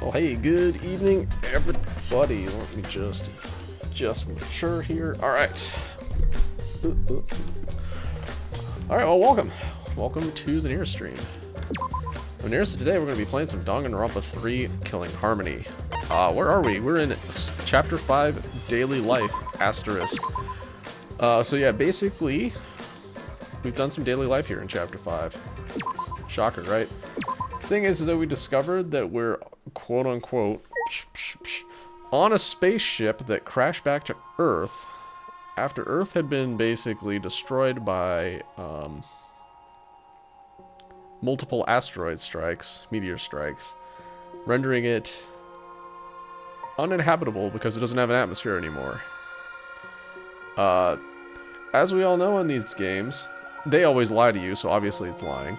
Well, hey, good evening, everybody. Let me just mature here. All right. All right. Well, welcome to the nearest stream. The nearest today, we're going to be playing some Danganronpa 3: Killing Harmony. Where are we? We're in Chapter 5, Daily Life asterisk. So yeah, basically, we've done some daily life here in Chapter 5. Shocker, right? Thing is that we discovered that we're quote unquote on a spaceship that crashed back to Earth after Earth had been basically destroyed by multiple asteroid strikes, meteor strikes, rendering it uninhabitable because it doesn't have an atmosphere anymore. As we all know in these games, they always lie to you, so obviously it's lying.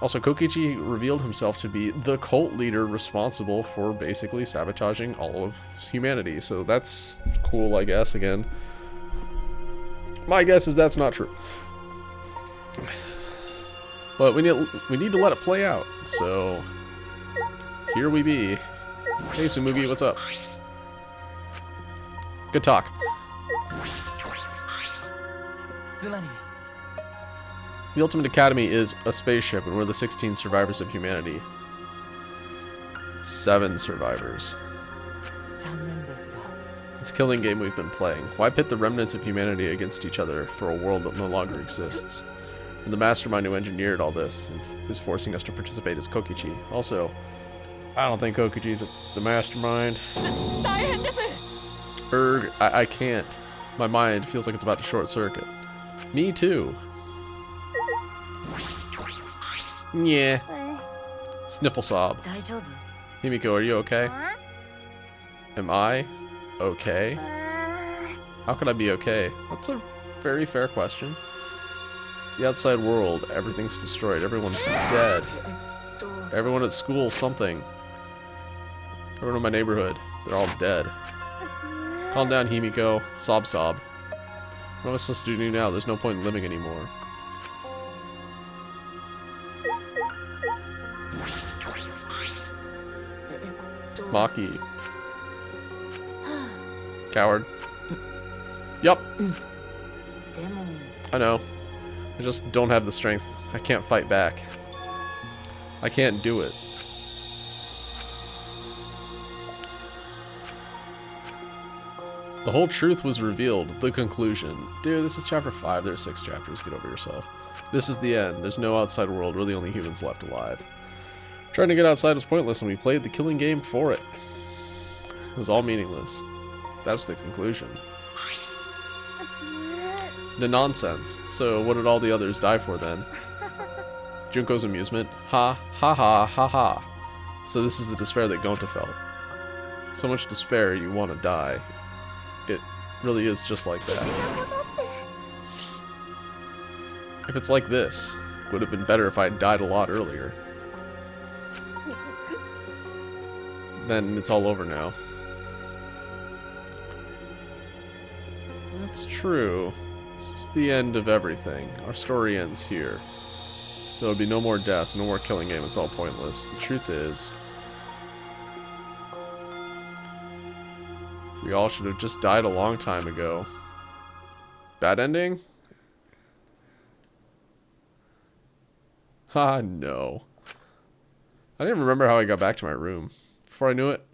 Also, Kokichi revealed himself to be the cult leader responsible for basically sabotaging all of humanity. So that's cool, I guess. Again, my guess is that's not true. But we need to let it play out. So here we be. Hey, Sumugi, what's up? Good talk. The Ultimate Academy is a spaceship, and we're the 16 survivors of humanity. 7 survivors. This killing game we've been playing. Why pit the remnants of humanity against each other for a world that no longer exists? And the mastermind who engineered all this and is forcing us to participate is Kokichi. Also, I don't think Kokichi's the mastermind. I can't. My mind feels like it's about to short circuit. Me too. Yeah. Sniffle sob. Himiko, are you okay? Am I okay? How could I be okay? That's a very fair question. The outside world, everything's destroyed. Everyone's dead. Everyone at school, something. Everyone in my neighborhood, they're all dead. Calm down, Himiko. Sob sob. What am I supposed to do now? There's no point in living anymore. Maki. Coward. Yup. I know. I just don't have the strength. I can't fight back. I can't do it. The whole truth was revealed. The conclusion. Dude, this is chapter 5. There's 6 chapters. Get over yourself. This is the end. There's no outside world. We're the only humans left alive. Trying to get outside was pointless, and we played the killing game for it. It was all meaningless. That's the conclusion. The nonsense. So what did all the others die for then? Junko's amusement. Ha, ha, ha, ha, ha. So this is the despair that Gonta felt. So much despair you want to die. It really is just like that. If it's like this, it would have been better if I had died a lot earlier. Then it's all over now. That's true. This is the end of everything. Our story ends here. There will be no more death, no more killing game. It's all pointless. The truth is, we all should have just died a long time ago. Bad ending? Ah, no. I didn't remember how I got back to my room. Before I knew it,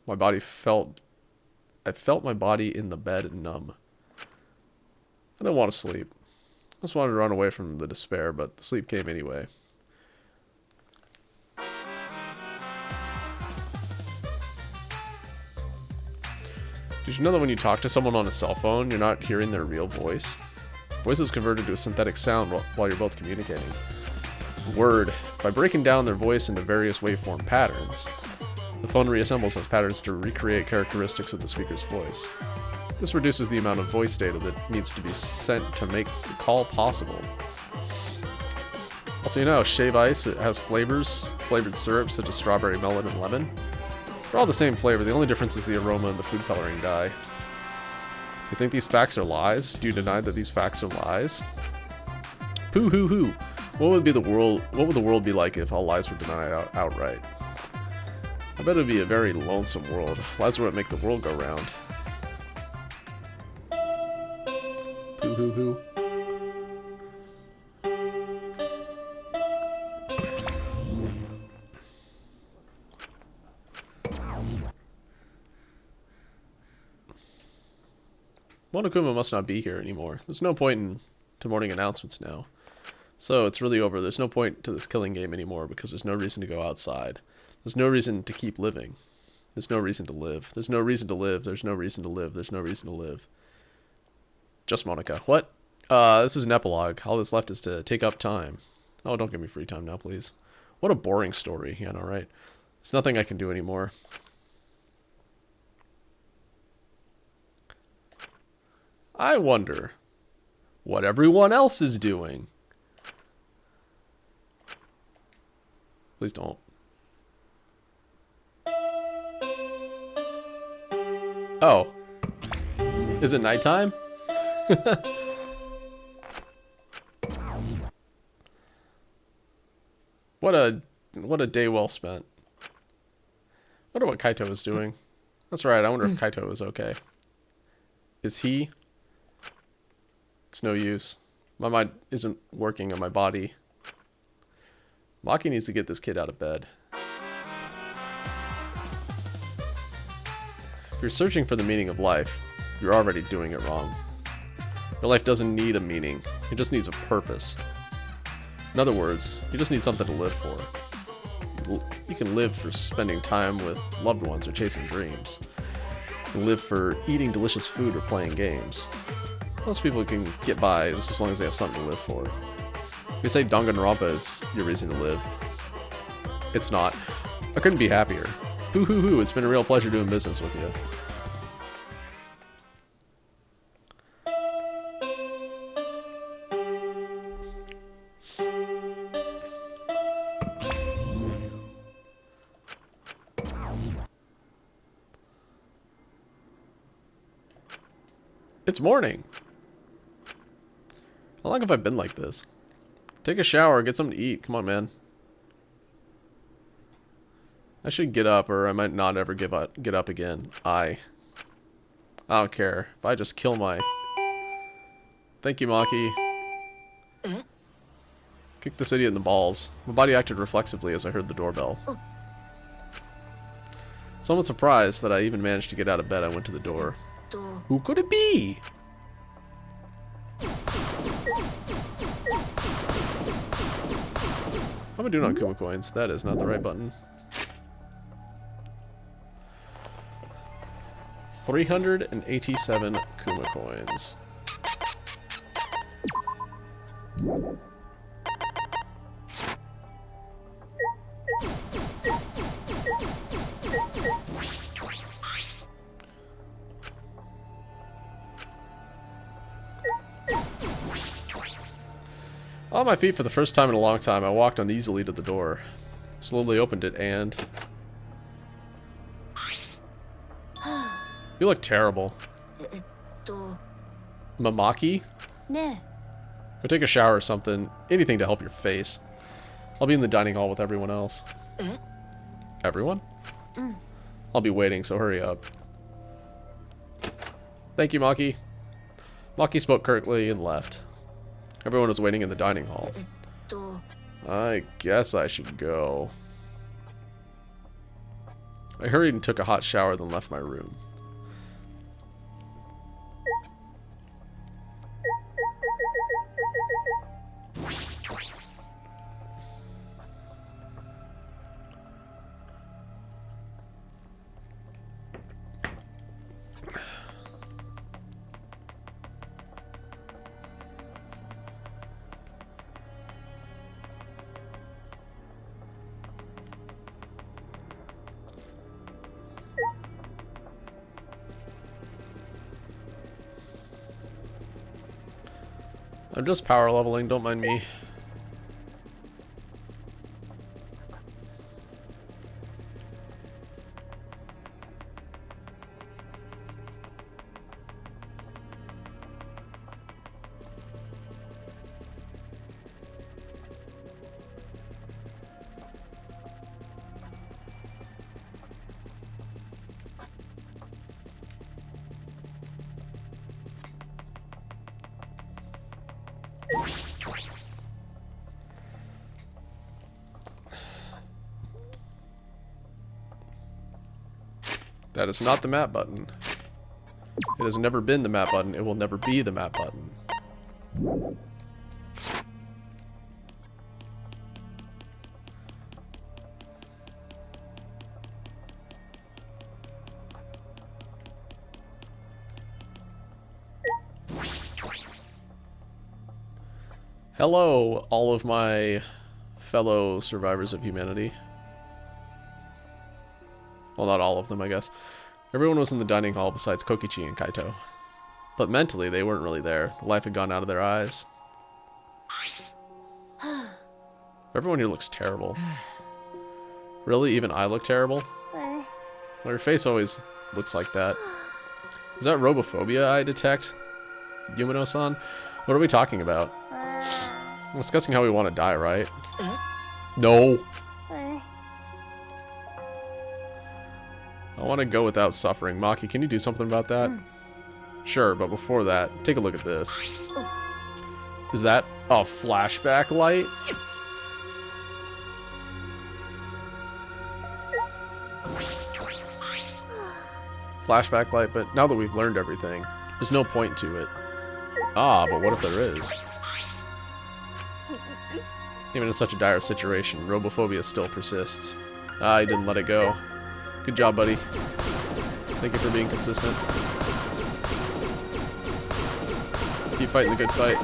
I felt my body in the bed numb. I didn't want to sleep. I just wanted to run away from the despair, but the sleep came anyway. Did you know that when you talk to someone on a cell phone, you're not hearing their real voice? Voice is converted to a synthetic sound while you're both communicating. Word. By breaking down their voice into various waveform patterns, the phone reassembles those patterns to recreate characteristics of the speaker's voice. This reduces the amount of voice data that needs to be sent to make the call possible. Also, you know, Shave Ice, it has flavored syrups such as strawberry, melon, and lemon. They're all the same flavor, the only difference is the aroma and the food coloring dye. You think these facts are lies? Do you deny that these facts are lies? Pooh hoo hoo. What would the world be like if all lies were denied outright? I bet it'd be a very lonesome world. Why is it make the world go round? Poo hoo hoo. Monokuma must not be here anymore. There's no point to morning announcements now. So it's really over. There's no point to this killing game anymore because there's no reason to go outside. There's no reason to keep living. There's no reason to live. There's no reason to live. There's no reason to live. There's no reason to live. Just Monica. What? This is an epilogue. All that's left is to take up time. Oh, don't give me free time now, please. What a boring story. Yeah, no, right. There's nothing I can do anymore. I wonder what everyone else is doing. Please don't. Oh. Is it nighttime? What a day well spent. Wonder what Kaito is doing. That's right, I wonder if Kaito is okay. Is he? It's no use. My mind isn't working on my body. Maki needs to get this kid out of bed. If you're searching for the meaning of life, you're already doing it wrong. Your life doesn't need a meaning. It just needs a purpose. In other words, you just need something to live for. You can live for spending time with loved ones or chasing dreams. You can live for eating delicious food or playing games. Most people can get by just as long as they have something to live for. If you say Danganronpa is your reason to live, it's not. I couldn't be happier. Hoo hoo hoo, it's been a real pleasure doing business with you. It's morning. How long have I been like this? Take a shower, get something to eat. Come on, man. I should get up, or I might not ever get up again. I don't care. If I just kill my... Thank you, Maki. Kick this idiot in the balls. My body acted reflexively as I heard the doorbell. Somewhat surprised that I even managed to get out of bed, I went to the door. Who could it be? How am I doing on Kuma coins? That is not the right button. 387 Kuma coins. On my feet for the first time in a long time, I walked uneasily to the door. Slowly opened it and... You look terrible. Mamaki? Go take a shower or something. Anything to help your face. I'll be in the dining hall with everyone else. Everyone? I'll be waiting, so hurry up. Thank you, Maki. Maki spoke curtly and left. Everyone was waiting in the dining hall. I guess I should go. I hurried and took a hot shower, then left my room. I'm just power leveling, don't mind me. That is not the map button. It has never been the map button. It will never be the map button. Hello, all of my fellow survivors of humanity. Well, not all of them, I guess. Everyone was in the dining hall besides Kokichi and Kaito. But mentally, they weren't really there. The life had gone out of their eyes. Everyone here looks terrible. Really? Even I look terrible? Well, your face always looks like that. Is that robophobia I detect? Yumino-san? What are we talking about? We're discussing how we want to die, right? No. I want to go without suffering. Maki, can you do something about that? Sure, but before that, take a look at this. Is that a flashback light? Flashback light, but now that we've learned everything, there's no point to it. Ah, but what if there is? Even in such a dire situation, robophobia still persists. Ah, he didn't let it go. Good job, buddy. Thank you for being consistent. Keep fighting the good fight.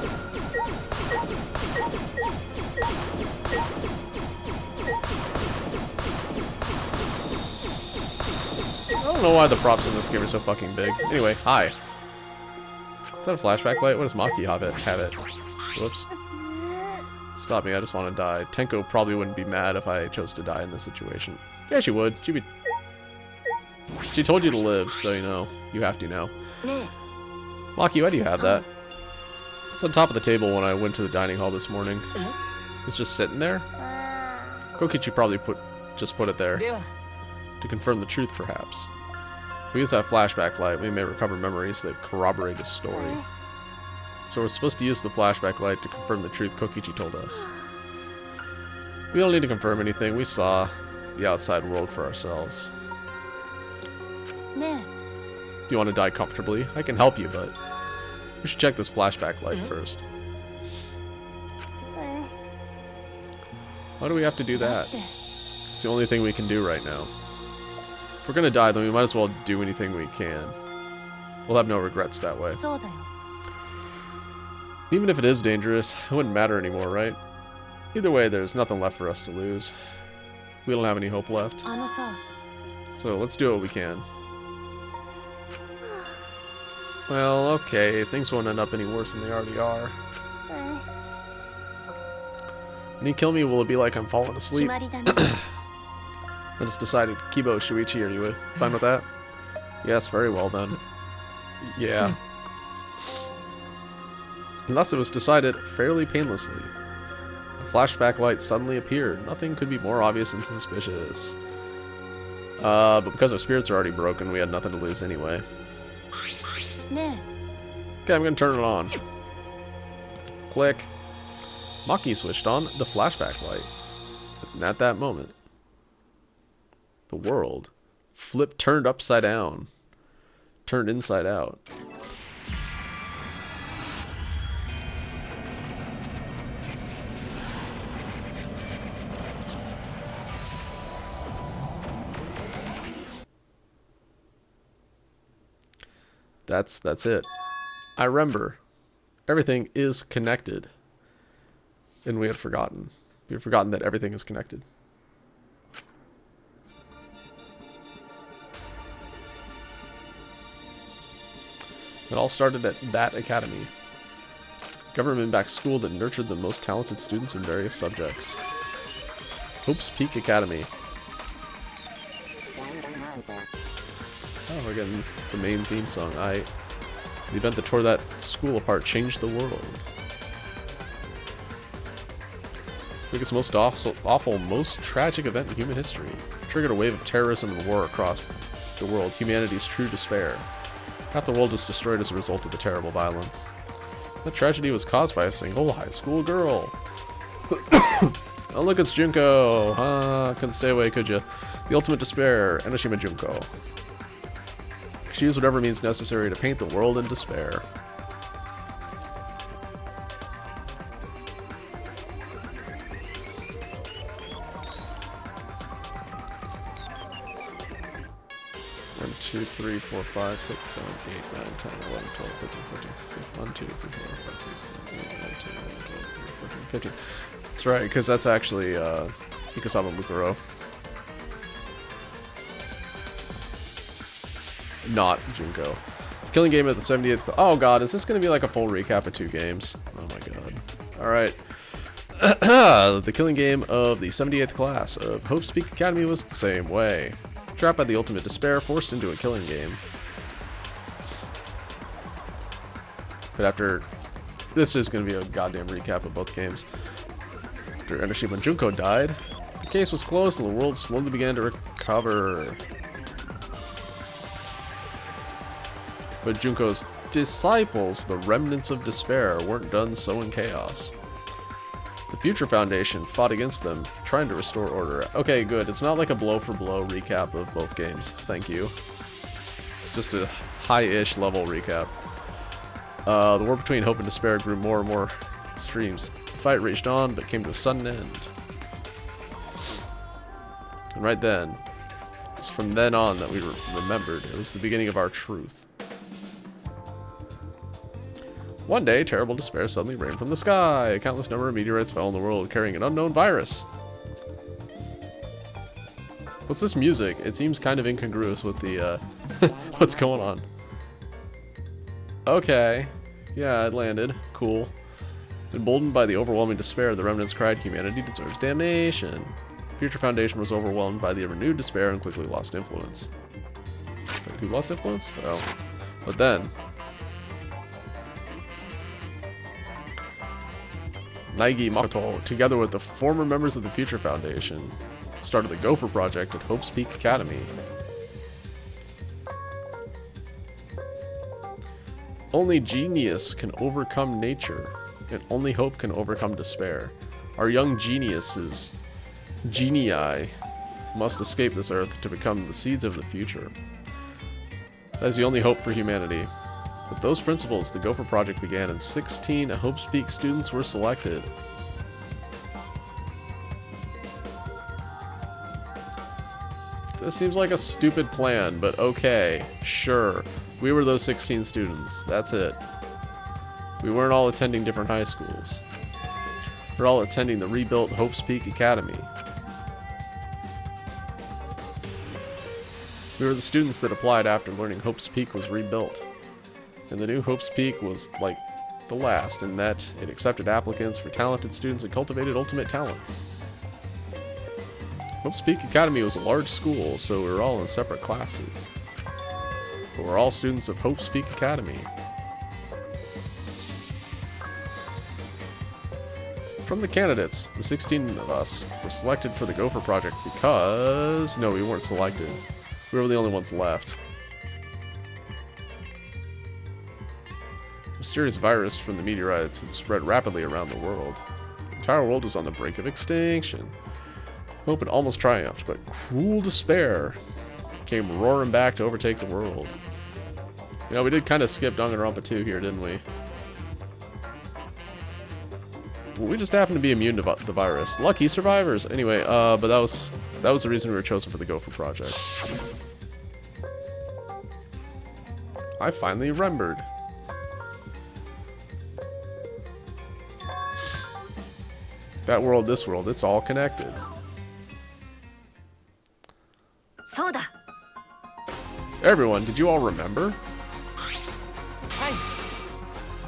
I don't know why the props in this game are so fucking big. Anyway, hi. Is that a flashback light? What does Maki have it? Whoops. Stop me, I just want to die. Tenko probably wouldn't be mad if I chose to die in this situation. Yeah, she would. She told you to live, so you know. You have to now. Maki, why do you have that? It's on top of the table when I went to the dining hall this morning. It's just sitting there? Kokichi probably just put it there. To confirm the truth, perhaps. If we use that flashback light, we may recover memories that corroborate his story. So we're supposed to use the flashback light to confirm the truth Kokichi told us. We don't need to confirm anything. We saw the outside world for ourselves. Do you want to die comfortably? I can help you, but we should check this flashback light first. Why do we have to do that? It's the only thing we can do right now. If we're gonna die, then we might as well do anything we can. We'll have no regrets that way. Even if it is dangerous, it wouldn't matter anymore, right? Either way, there's nothing left for us to lose. We don't have any hope left. So let's do what we can. Well, okay, things won't end up any worse than they already are. When you kill me, will it be like I'm falling asleep? I just decided, Kibo, Shuichi, are you fine with that? Yes, very well then. Yeah. Unless it was decided fairly painlessly. A flashback light suddenly appeared. Nothing could be more obvious and suspicious. But because our spirits are already broken, we had nothing to lose anyway. Okay, I'm gonna turn it on. Click. Maki switched on the flashback light. And at that moment, the world turned upside down. Turned inside out. That's it. I remember. Everything is connected. And we had forgotten. We had forgotten that everything is connected. It all started at that academy. Government-backed school that nurtured the most talented students in various subjects. Hope's Peak Academy. Oh, we're getting the main theme song. The event that tore that school apart changed the world. Biggest, most awful, most tragic event in human history. Triggered a wave of terrorism and war across the world. Humanity's true despair. Half the world was destroyed as a result of the terrible violence. That tragedy was caused by a single high school girl. Oh look, it's Junko. Couldn't stay away, could you? The ultimate despair, Enoshima Junko. Choose whatever means necessary to paint the world in despair. One, two, three, four, five, six, 7, 8, 9, 10, 11, 12, 13, 14, 15. 1, 2, 3, 4, 5, 6, 7, 8, 9, 10, 11, 12, 13, 14, 15. That's right, because that's actually Ikasawa Mukuro. Not Junko. The killing game at the 70th. Oh god, is this going to be like a full recap of 2 games? Oh my god. Alright. The killing game of the 78th class of Hope's Peak Academy was the same way. Trapped by the ultimate despair, forced into a killing game. But after... This is going to be a goddamn recap of both games. After Enoshima Junko died, the case was closed and the world slowly began to recover. But Junko's disciples, the remnants of despair, weren't done sowing chaos. The Future Foundation fought against them, trying to restore order. Okay, good. It's not like a blow-for-blow recap of both games. Thank you. It's just a high-ish level recap. The war between hope and despair grew more and more extremes. The fight raged on, but came to a sudden end. And right then, it's from then on that we remembered. It was the beginning of our truth. One day, terrible despair suddenly rained from the sky. A countless number of meteorites fell on the world, carrying an unknown virus. What's this music? It seems kind of incongruous with the, what's going on. Okay. Yeah, it landed. Cool. Emboldened by the overwhelming despair, the remnants cried, humanity deserves damnation. The Future Foundation was overwhelmed by the renewed despair and quickly lost influence. Wait, who lost influence? Oh. But then... Naigi Makoto, together with the former members of the Future Foundation, started the Gopher Project at Hope's Peak Academy. Only genius can overcome nature, and only hope can overcome despair. Our young geniuses, genii, must escape this earth to become the seeds of the future. That is the only hope for humanity. With those principles, the Gopher Project began, and 16 Hope's Peak students were selected. This seems like a stupid plan, but okay, sure. We were those 16 students, that's it. We weren't all attending different high schools. We're all attending the rebuilt Hope's Peak Academy. We were the students that applied after learning Hope's Peak was rebuilt. And the new Hope's Peak was like the last in that it accepted applicants for talented students and cultivated ultimate talents. Hope's Peak Academy was a large school, so we were all in separate classes. But we're all students of Hope's Peak Academy. From the candidates, the 16 of us were selected for the Gopher Project because... No, we weren't selected. We were the only ones left. Mysterious virus from the meteorites had spread rapidly around the world. The entire world was on the brink of extinction. Hope had almost triumphed, but cruel despair came roaring back to overtake the world. You know, we did kind of skip Danganronpa 2 here, didn't we? Well, we just happened to be immune to the virus. Lucky survivors! Anyway, but that was the reason we were chosen for the Gopher Project. I finally remembered. That world, this world, it's all connected. Everyone, did you all remember?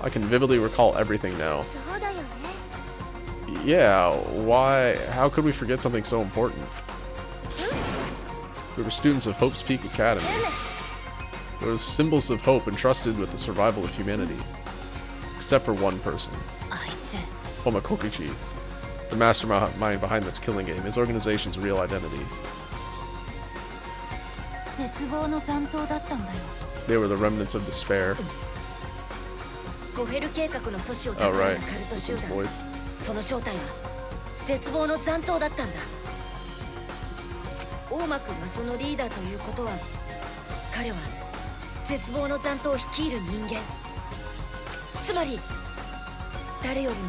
I can vividly recall everything now. Yeah, why? How could we forget something so important? We were students of Hope's Peak Academy. There was symbols of hope entrusted with the survival of humanity. Except for one person. Homakokichi. The mastermind behind this killing game, his organization's real identity. They were the remnants of despair. Oh right, this was voiced. 絶望の残党を率いる人間。つまり誰よりも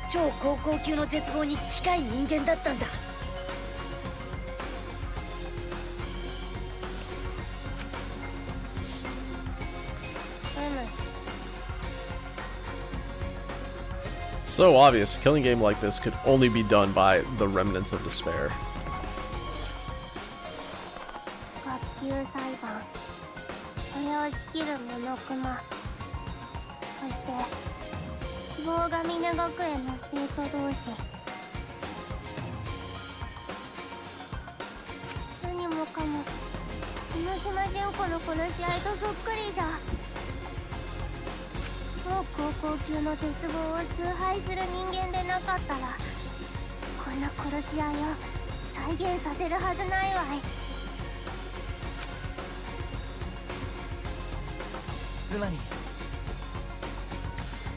超高校級の絶望に近い人間だったんだ。So obvious, a killing game like this could only be done by the remnants of despair. 学級裁判、それを仕切るモノクマ、そして希望が峰学園の生徒同士。何もかも江島純子の殺し合いとそっくりじゃ。超高校級の絶望を崇拝する人間でなかったらこんな殺し合いを再現させるはずないわい。つまり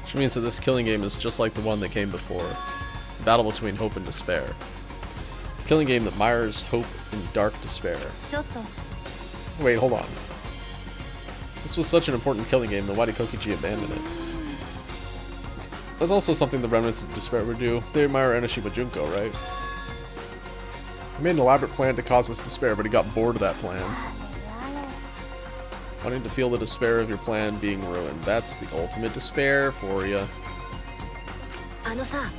Which means that this killing game is just like the one that came before. A battle between hope and despair. A killing game that mires hope in dark despair. ちょっと Wait, hold on. This was such an important killing game, then why did Kokiji abandon it? That's also something the remnants of despair would do. They admire Enoshima Junko, right? He made an elaborate plan to cause us despair, but he got bored of that plan. Wanting to feel the despair of your plan being ruined. That's the ultimate despair for you. あのさ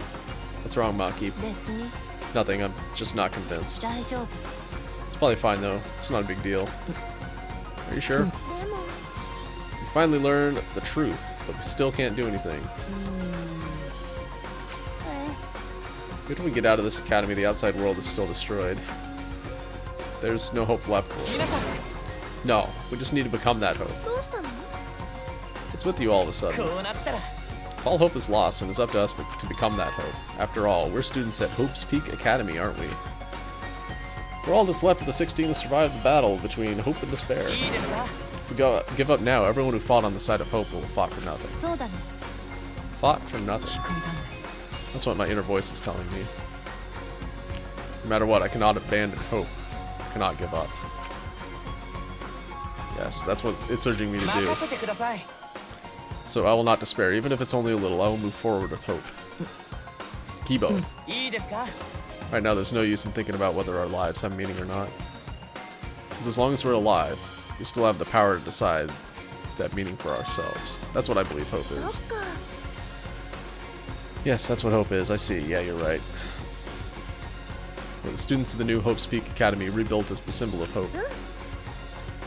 What's wrong, Maki? 別に Nothing, I'm just not convinced. 大丈夫。 It's probably fine though. It's not a big deal. Are you sure? でも We finally learned the truth, but we still can't do anything. Wait till we get out of this academy, the outside world is still destroyed. There's no hope left for us. No, we just need to become that hope. どうしたの？ It's with you all of a sudden. こうなったら If all hope is lost, and it's up to us to become that hope. After all, we're students at Hope's Peak Academy, aren't we? We're all that's left of the 16 to survive the battle between hope and despair. いいですか。 If we give up now, everyone who fought on the side of hope will have fought for nothing. そうだね。 Fought for nothing. 組んだんです。 That's what my inner voice is telling me. No matter what, I cannot abandon hope. I cannot give up. Yes, that's what it's urging me to do. 任せてください。 So I will not despair, even if it's only a little. I will move forward with hope. Kibo. いいですか。 Right now, there's no use in thinking about whether our lives have meaning or not. Because as long as we're alive, we still have the power to decide that meaning for ourselves. That's what I believe hope そ is. っか。 Yes, that's what hope is. I see. Yeah, you're right. We're the students of the new Hope's Peak Academy, rebuilt as the symbol of hope.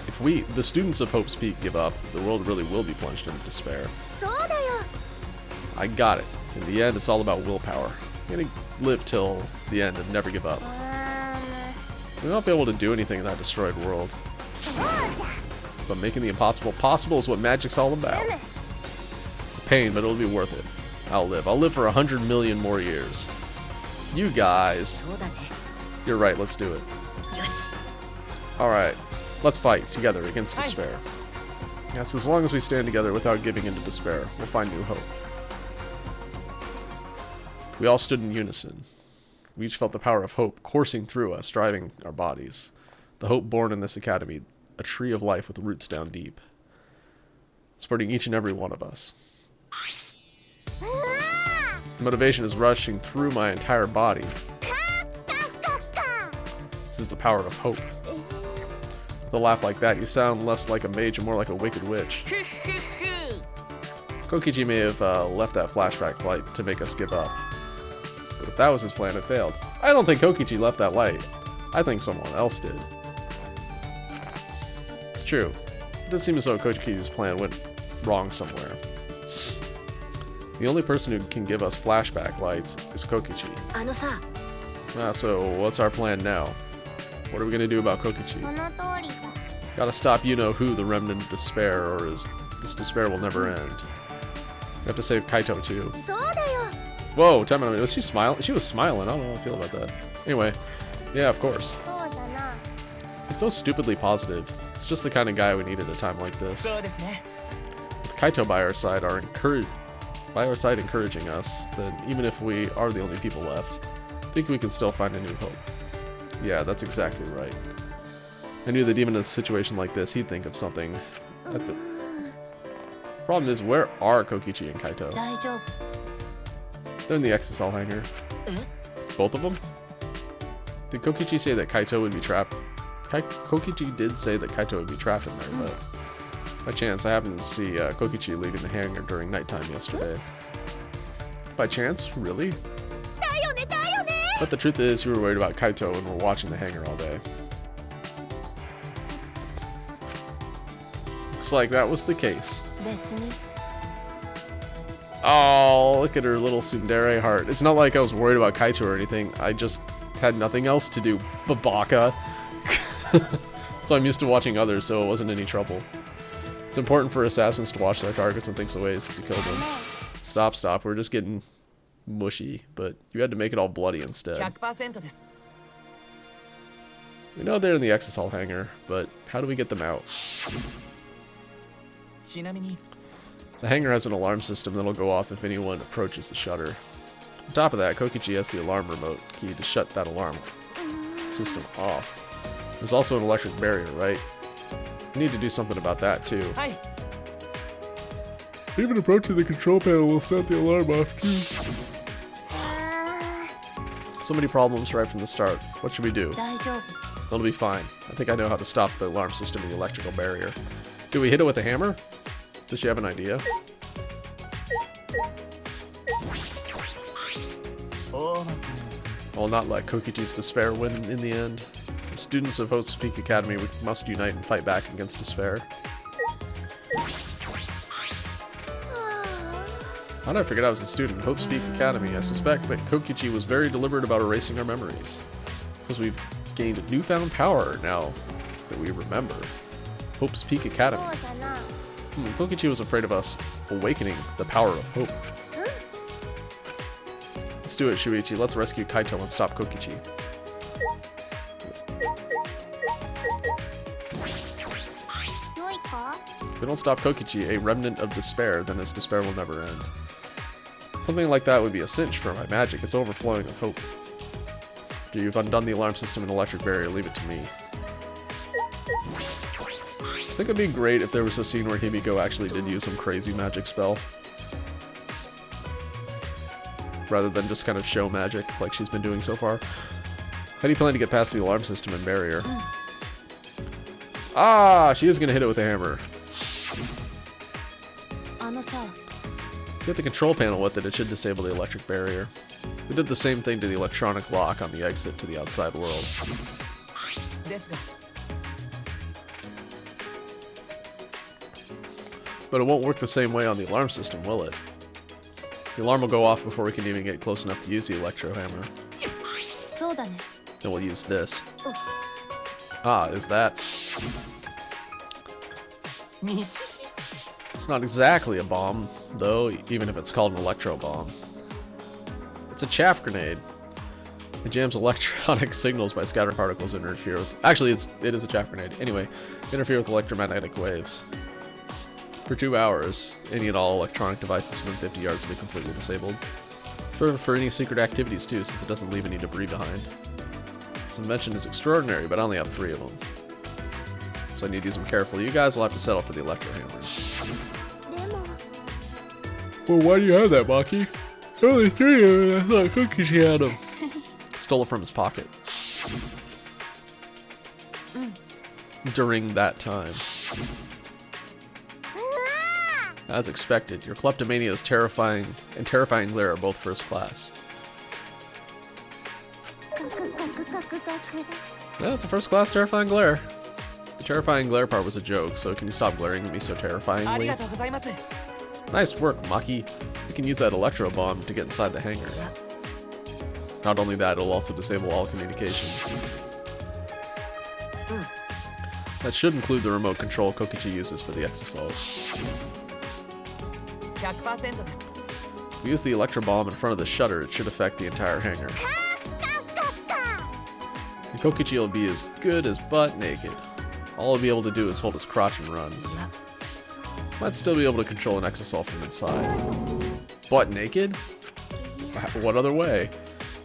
If we, the students of Hope's Peak, give up, the world really will be plunged into despair. そうだよ。 I got it. In the end, it's all about willpower. I'm gonna live till the end and never give up. We won't be able to do anything in that destroyed world. そうじゃ。 But making the impossible possible is what magic's all about. It's a pain, but it'll be worth it. I'll live. I'll live for 100 million more years. You guys. そうだね。 You're right, let's do it. よし。 Alright, let's fight together against despair. Yes, as long as we stand together without giving in to despair, we'll find new hope. We all stood in unison. We each felt the power of hope coursing through us, driving our bodies. The hope born in this academy, a tree of life with roots down deep, supporting each and every one of us. Motivation is rushing through my entire body. This is the power of hope. With a laugh like that, you sound less like a mage and more like a wicked witch. Kokiji may have left that flashback light to make us give up. But if that was his plan, it failed. I don't think Kokiji left that light. I think someone else did. It's true. It does seem as though Kokiji's plan went wrong somewhere. The only person who can give us flashback lights is Kokiji. あのさ、 So what's our plan now? What are we gonna do about そ Kokiji? の通りじゃ。 Gotta stop you-know-who, the remnant of despair, or is this despair will never end. We have to save Kaito too. そうだよ。 Whoa, time out a minute. Was she smiling? She was smiling. I don't know how I feel about that. Anyway, yeah, of course. そうじゃな。 He's so stupidly positive. It's just the kind of guy we need at a time like this. そうですね。 With Kaito by our side, encouraging us, then even if we are the only people left, I think we can still find a new hope. Yeah, that's exactly right. I knew that even in a situation like this, he'd think of something Problem is, where are Kokichi and Kaito? 大丈夫 They're in the exisal hangar. Both of them? Did Kokichi say that Kaito would be trapped? Kokichi did say that Kaito would be trapped in there, but by chance, I happened to see Kokichi leaving the hangar during nighttime yesterday. By chance? Really? だよねだよね But the truth is, we were worried about Kaito and were watching the hangar all day. Looks like that was the case. 別に Oh, look at her little tsundere heart. It's not like I was worried about Kaito or anything. I just had nothing else to do. Babaka. So I'm used to watching others, so it wasn't any trouble. It's important for assassins to watch their targets and think of ways to kill them. Stop. We're just getting mushy, but you had to make it all bloody instead. 100% です We know they're in the exisal hangar, but how do we get them out? ちなみに The hangar has an alarm system that'll go off if anyone approaches the shutter. On top of that, Kokichi has the alarm remote key to shut that alarm system off. There's also an electric barrier, right? We need to do something about that too. はい Even approaching the control panel will set the alarm off too. So many problems right from the start. What should we do? 大丈夫 It'll be fine. I think I know how to stop the alarm system and the electrical barrier. Do we hit it with a hammer? Does she have an idea? 大間 I'll not let Kokichi's despair win in the end. As students of Hope's Peak Academy, we must unite and fight back against despair. How did I forget I was a student at Hope's Peak Academy? I suspect that Kokichi was very deliberate about erasing our memories. Because we've gained newfound power now that we remember. Hope's Peak Academy. そうだな Kokichi was afraid of us awakening the power of hope. Let's do it, Shuichi. Let's rescue Kaito and stop Kokichi. 良いか If we don't stop Kokichi, a remnant of despair, then his despair will never end. Something like that would be a cinch for my magic. It's overflowing with hope. After you've undone the alarm system and electric barrier, leave it to me. I think it'd be great if there was a scene where Himiko actually did use some crazy magic spell. Rather than just kind of show magic like she's been doing so far. How do you plan to get past the alarm system and barrier? Ah, she is going to hit it with a hammer. あのさ Get the control panel with it, it should disable the electric barrier. We did the same thing to the electronic lock on the exit to the outside world. ですが But it won't work the same way on the alarm system, will it? The alarm will go off before we can even get close enough to use the electro hammer. そうだね Then we'll use this. Ah, is that? 西市 It's not exactly a bomb, though, even if it's called an electro bomb. It's a chaff grenade. It jams electronic signals by scatter particles and interfere with... Actually, it is a chaff grenade. Anyway, interfere with electromagnetic waves. For 2 hours, any and all electronic devices within 50 yards will be completely disabled. For any secret activities too, since it doesn't leave any debris behind. This invention is extraordinary, but I only have 3 of them. So I need to use them carefully. You guys will have to settle for the electro hammers. でも Well, why do you have that, Maki? Only 3 of them. I thought Kokichi had them. Stole it from his pocket. During that time. As expected, your kleptomania's terrifying glare are both first class. カクカクカクカク Yeah, it's a first class terrifying glare. The terrifying glare part was a joke, so can you stop glaring at me so あり terrifyingly? がとうございます Nice work, Maki. You can use that electro bomb to get inside the hangar. Not only that, it'll also disable all communication. That should include the remote control Kokichi uses for the exosols. 100% です If we use the electro bomb in front of the shutter, it should affect the entire hangar. And Kokichi will be as good as butt naked. All he'll be able to do is hold his crotch and run. Might still be able to control an exosol from inside. Butt naked? What other way?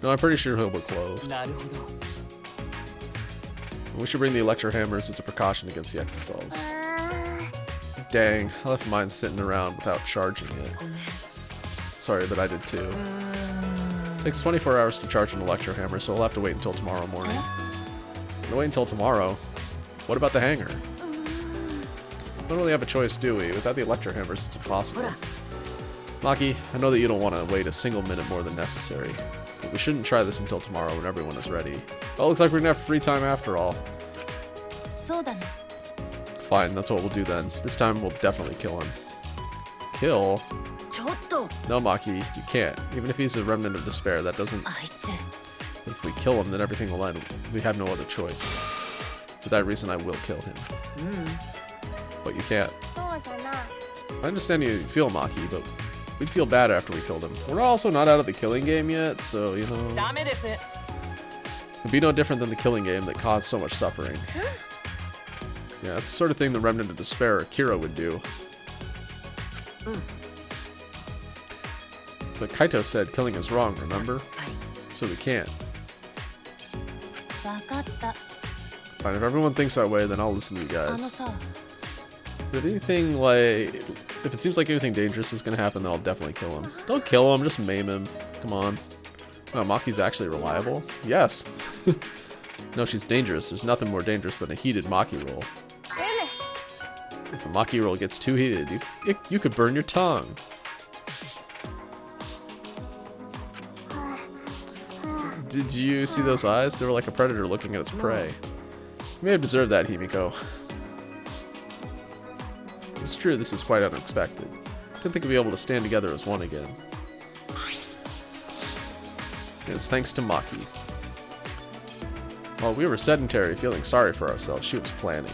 No, I'm pretty sure he'll be clothed. なるほど We should bring the electro hammers as a precaution against the exosols. Dang, I left mine sitting around without charging it. ごめん Sorry, but I did too. Takes 24 hours to charge an electro hammer, so we'll have to wait until tomorrow morning. Gonna wait until tomorrow. What about the hanger? We don't really have a choice, do we? Without the electro hammers, it's impossible. Maki, I know that you don't want to wait a single minute more than necessary, but we shouldn't try this until tomorrow when everyone is ready. Well, it looks like we're gonna have free time after all. そうだね Fine, that's what we'll do then. This time we'll definitely kill him. Kill? ちょっと No, Maki, you can't. Even if he's a remnant of despair, that doesn't... あいつ If we kill him, then everything will end. We have no other choice. For that reason, I will kill him. But you can't. そうじゃな I understand you feel Maki, but we'd feel bad after we killed him. We're also not out of the killing game yet, so, you know... ダメです It'd be no different than the killing game that caused so much suffering. Yeah, that's the sort of thing the remnant of despair or Kira would do. But Kaito said killing is wrong, remember? So we can't. 分かった Fine, if everyone thinks that way, then I'll listen to you あの guys. さ But if anything like... If it seems like anything dangerous is gonna happen, then I'll definitely kill him. Don't kill him, just maim him. Come on. Oh, Maki's actually reliable? Yes. No, she's dangerous. There's nothing more dangerous than a heated Maki roll. If a Maki roll gets too heated, you could burn your tongue. Did you see those eyes? They were like a predator looking at its prey. You may have deserved that, Himiko. It's true, this is quite unexpected. Didn't think we'd be able to stand together as one again. It's thanks to Maki. While we were sedentary, feeling sorry for ourselves, she was planning.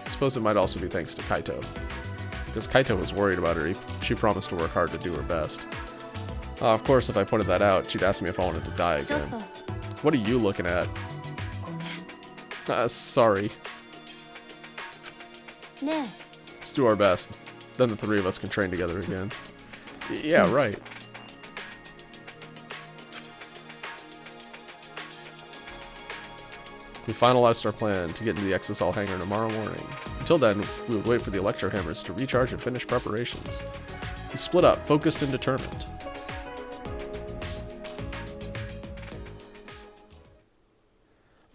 I suppose it might also be thanks to Kaito. Because Kaito was worried about her, she promised to work hard to do her best. Of course, if I pointed that out, she'd ask me if I wanted to die ちょっ again. と What are you looking at? ごめん Sorry. ね Let's do our best. Then the three of us can train together again. Yeah, right. We finalized our plan to get into the XSL hangar tomorrow morning. Until then, we would wait for the electro hammers to recharge and finish preparations. We split up, focused and determined.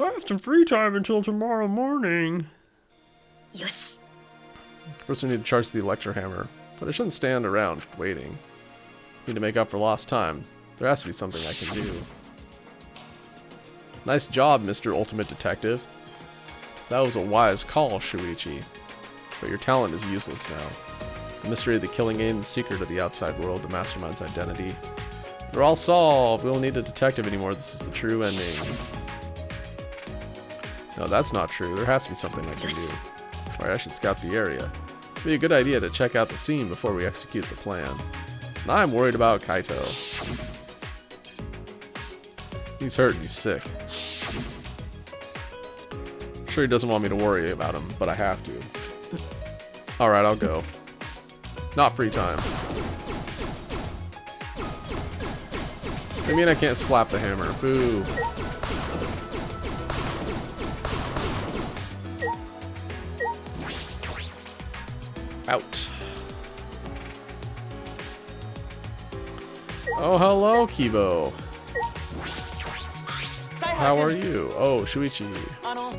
I have some free time until tomorrow morning. よし First we need to charge the electro hammer, but I shouldn't stand around waiting. Need to make up for lost time. There has to be something I can do. Nice job, Mr. Ultimate Detective. That was a wise call, Shuichi. But your talent is useless now. The mystery of the killing game, the secret of the outside world, the mastermind's identity. They're all solved. We don't need a detective anymore. This is the true ending. No, that's not true. There has to be something I can do. Alright, I should scout the area. It'd be a good idea to check out the scene before we execute the plan. And I'm worried about Kaito. He's hurt and he's sick. I'm sure he doesn't want me to worry about him, but I have to. Alright, I'll go. Not free time. I mean, I can't slap the hammer. Boo. Out. Oh, hello, Kibo. How are you? Oh, Shuichi. あの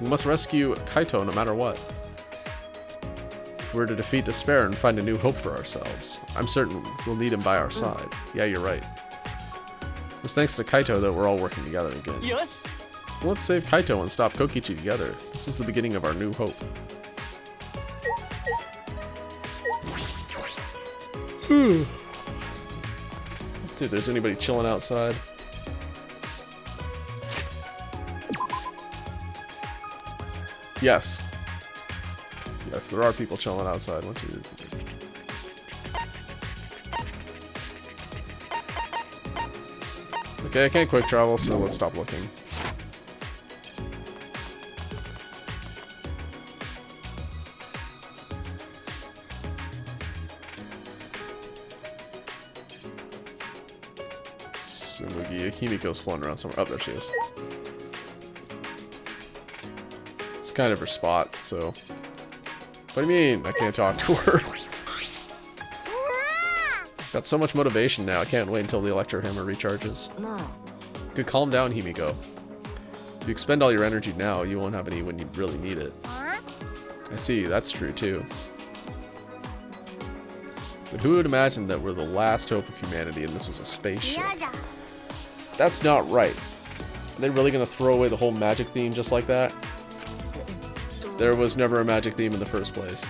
We must rescue Kaito no matter what. If we're to defeat despair and find a new hope for ourselves, I'm certain we'll need him by our side. Yeah, you're right. It's thanks to Kaito that we're all working together again. よし Let's save Kaito and stop Kokichi together. This is the beginning of our new hope. Dude, there's anybody chilling outside? Yes. Yes, there are people chilling outside. 1, 2. Okay, I can't quick travel, so let's stop looking. Tsumugi, Himiko's floating around somewhere. Oh, there she is. It's kind of her spot, so What do you mean? I can't talk to her. Got so much motivation now. I can't wait until the Electro Hammer recharges. Good, calm down, Himiko. If you expend all your energy now, you won't have any when you really need it. I see, that's true too. But who would imagine that we're the last hope of humanity and this was a spaceship? That's not right. Are they really gonna throw away the whole magic theme just like that? There was never a magic theme in the first place.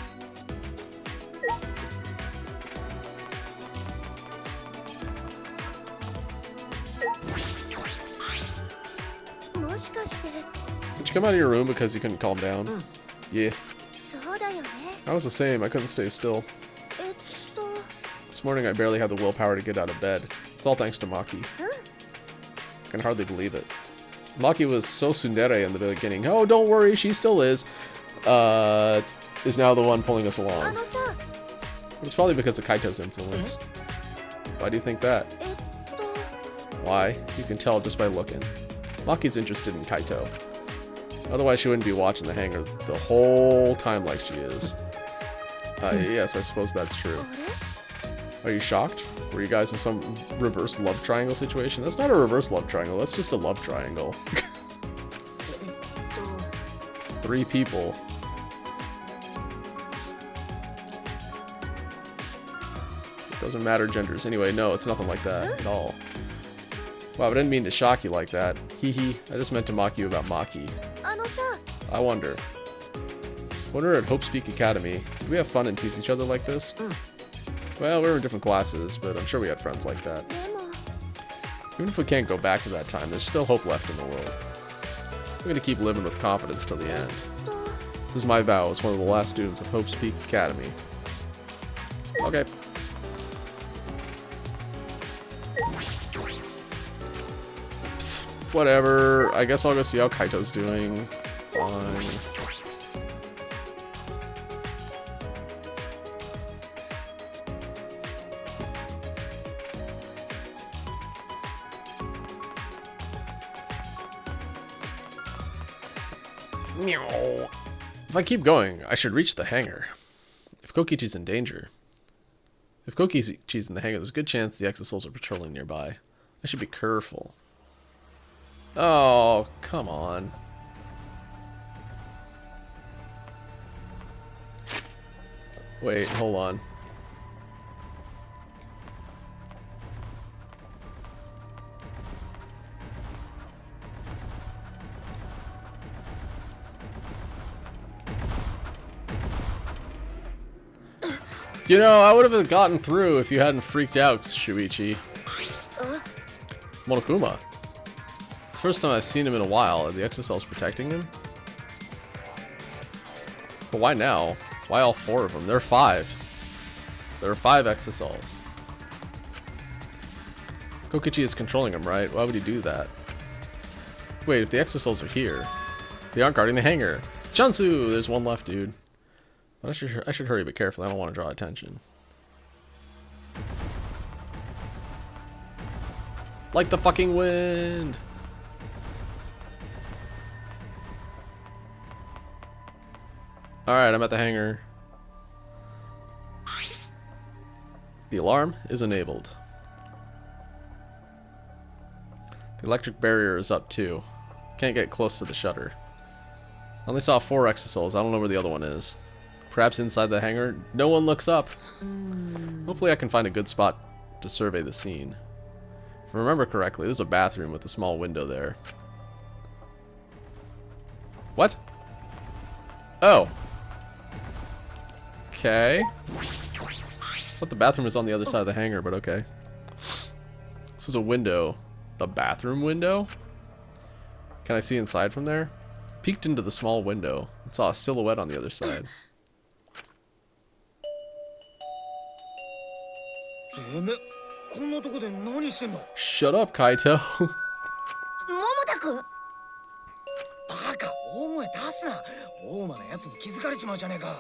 Did you come out of your room because you couldn't calm down? Yeah. I was the same. I couldn't stay still. This morning I barely had the willpower to get out of bed. It's all thanks to Maki. I can hardly believe it. Maki was so tsundere in the beginning. Oh, don't worry, she still is. Is now the one pulling us along. It's probably because of Kaito's influence. Why do you think that? Why? You can tell just by looking. Maki's interested in Kaito. Otherwise she wouldn't be watching the hangar the whole time like she is. Yes, I suppose that's true. Are you shocked? Were you guys in some reverse love triangle situation? That's not a reverse love triangle, that's just a love triangle. It's 3 people. It doesn't matter genders. Anyway, no, it's nothing like that at all. Wow, I didn't mean to shock you like that. Hee hee, I just meant to mock you about Maki. I wonder at Hope Speak Academy, do we have fun and tease each other like this? Well, we were in different classes, but I'm sure we had friends like that. Even if we can't go back to that time, there's still hope left in the world. I'm gonna keep living with confidence till the end. This is my vow as one of the last students of Hope Speak Academy. Okay. Whatever. I guess I'll go see how Kaito's doing. Fine. If I keep going, I should reach the hangar. If Kokichi's in danger. If Kokichi's in the hangar, there's a good chance the Exosouls are patrolling nearby. I should be careful. Oh, come on. Wait, hold on. You know, I would have gotten through if you hadn't freaked out, Shuichi. Monokuma. It's the first time I've seen him in a while. Are the Exosouls protecting him? But why now? Why all 4 of them? There are 5. There are 5 Exosouls. Kokichi is controlling him, right? Why would he do that? Wait, if the Exosouls are here, they aren't guarding the hangar. Chansu! There's 1 left, dude. But I should hurry a bit carefully. I don't want to draw attention. Like the fucking wind! Alright, I'm at the hangar. The alarm is enabled. The electric barrier is up too. Can't get close to the shutter. I only saw 4 Exosouls. I don't know where the other one is. Perhaps inside the hangar? No one looks up. Hopefully I can find a good spot to survey the scene. If I remember correctly, there's a bathroom with a small window there. What? Oh. Okay. I thought the bathroom was on the other side of the hangar, but okay. This is a window. The bathroom window? Can I see inside from there? Peeked into the small window and saw a silhouette on the other side. Shut up, Kaito. バカ、大声出すな。大間のやつに気づかれちまうじゃねえか。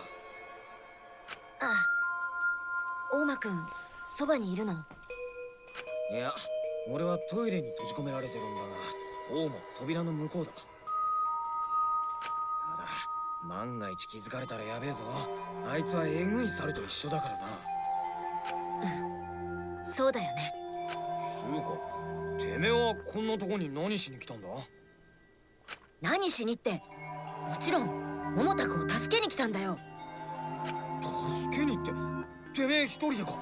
大間くん、そばにいるの？いや、俺はトイレに閉じ込められてるんだが、大間は扉の向こうだ。ただ、万が一気づかれたらやべえぞ。あいつはえぐい猿と一緒だからな。そうだよね。つうか、てめえはこんなとこに何しに来たんだ？何しにって、もちろん桃太くを助けに来たんだよ。助けにって、てめえ一人でか？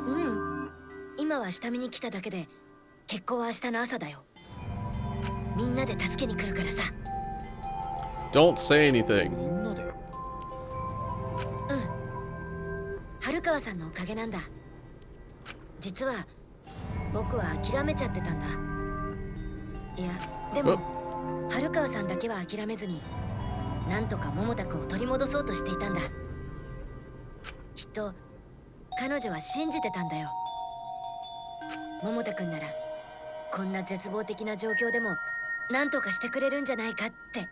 うん、今は下見に来ただけで、決行は明日の朝だよ。みんなで助けに来るからさ。Don't say anything. みんなで？うん、春川さんのおかげなんだ。実は僕は諦めちゃってたんだ。いや、でも春川さんだけは諦めずに、なんとか桃太くを取り戻そうとしていたんだ。きっと彼女は信じてたんだよ。桃太くんならこんな絶望的な状況でもなんとかしてくれるんじゃないかって。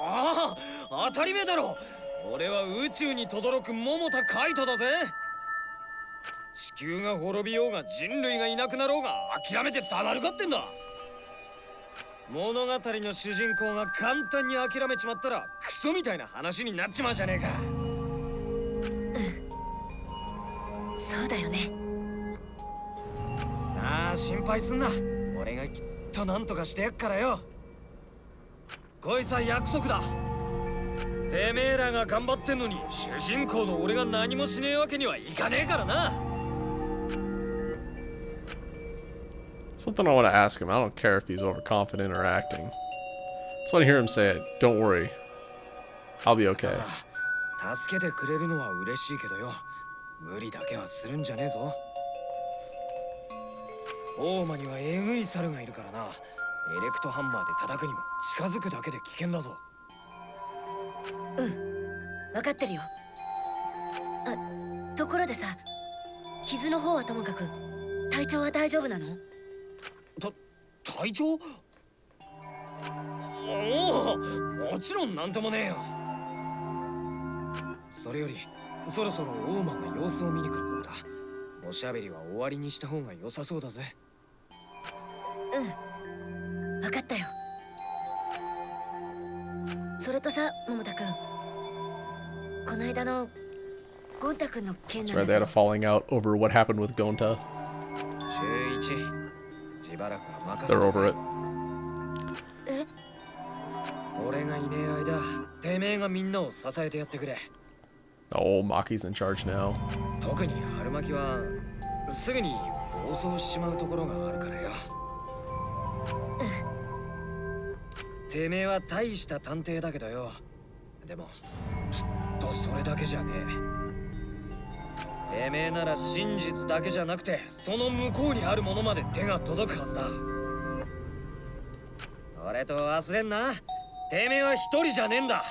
ああ、当たり前だろ。俺は宇宙に轟く桃田カイトだぜ。地球が滅びようが人類がいなくなろうが諦めてたまるかってんだ。物語の主人公が簡単に諦めちまったらクソみたいな話になっちまうじゃねえか。そうだよね。ああ、心配すんな。俺がきっとなんとかしてやっからよ。こいつは約束だ。てめえらが頑張ってんのに主人公の俺が何もしねえわけにはいかねえからな。Something I want to ask him. I don't care if he's overconfident or acting. Just want to hear him say it. Don't worry. I'll be okay. 助けてくれるのは嬉しいけどよ、無理だけはするんじゃねえぞ。大間にはえぐい猿がいるからな。エレクトハンマーで叩くにも近づくだけで危険だぞ。うん、分かってるよ。あ、ところでさ、傷の方はともかく体調は大丈夫なの？体調？おお、もちろんなんともねえよ。それよりそろそろオーマンが様子を見に来る頃だ。おしゃべりは終わりにした方が良さそうだぜ。うん、分かったよ。それとさ、桃太くん、この間のゴンタくんの件なん That's right, だ they け had a ど。falling out over what happened with Gonta. 週一、しばらくは任せ They're て over it. え？俺がいねえ間、てめえがみんなを支えてやってくれ。Oh, Maki's in charge now. 特に春巻きはすぐに暴走しちまうところがあるからよ。てめえは大した探偵だけどよ。でもきっとそれだけじゃねえ。てめえなら真実だけじゃなくてその向こうにあるものまで手が届くはずだ。俺と忘れんな。てめえは一人じゃねえんだ。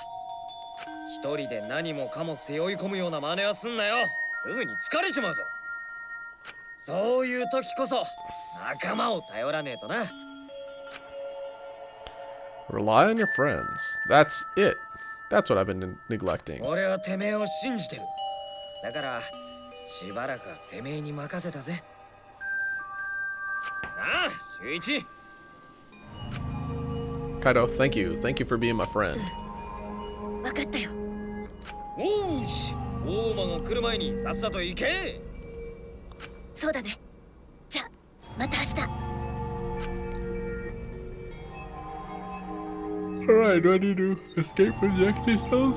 一人で何もかも背負い込むような真似はすんなよ。すぐに疲れちまうぞ。そういう時こそ仲間を頼らねえとな。Rely on your friends. That's it. That's what I've been neglecting. 俺はてめえを信じてる。だからしばらくはてめえに任せたぜ。なあ、周一。Kaido, thank you. Thank you for being my friend. 分かったよ。おーし、大間が来る前にさっさと行け。そうだね。じゃあまた明日。Alright, do I need to escape from the next cells?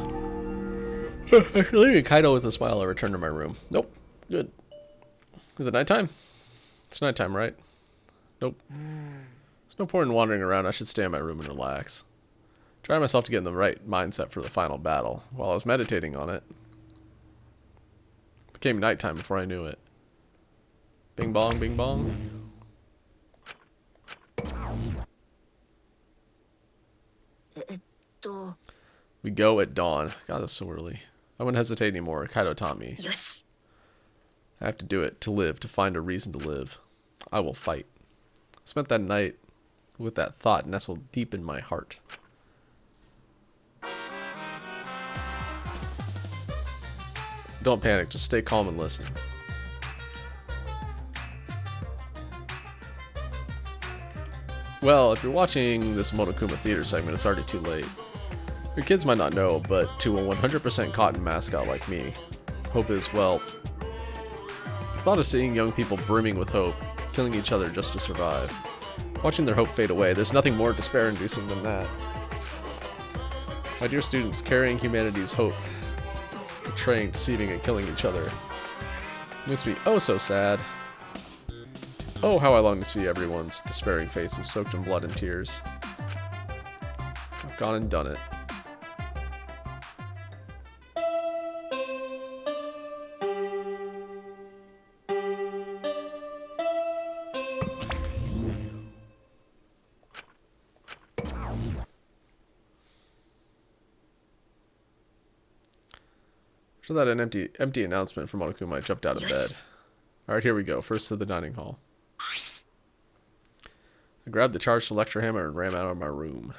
After leaving Kaido with a smile, I returned to my room. Nope. Good. Is it nighttime? It's nighttime, right? Nope. There's no point in wandering around. I should stay in my room and relax. Trying myself to get in the right mindset for the final battle. While I was meditating on it, it became nighttime before I knew it. Bing bong, bing bong. We go at dawn. God, that's so early. I wouldn't hesitate anymore. Kaido taught me. よし。 I have to do it to live, to find a reason to live. I will fight. I spent that night with that thought nestled deep in my heart. Don't panic, just stay calm and listen. Well, if you're watching this Monokuma Theater segment, it's already too late. Your kids might not know, but to a 100% cotton mascot like me, hope is, well, the thought of seeing young people brimming with hope, killing each other just to survive. Watching their hope fade away, there's nothing more despair-inducing than that. My dear students, carrying humanity's hope, betraying, deceiving, and killing each other makes me oh so sad. Oh, how I long to see everyone's despairing faces soaked in blood and tears. I've gone and done it. After that, an empty announcement from Monokuma, I jumped out of bed. Alright, here we go. First to the dining hall. I grabbed the charged electrohammer and ran out of my room.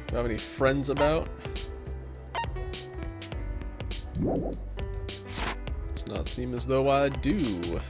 Do I have any friends about? Does not seem as though I do.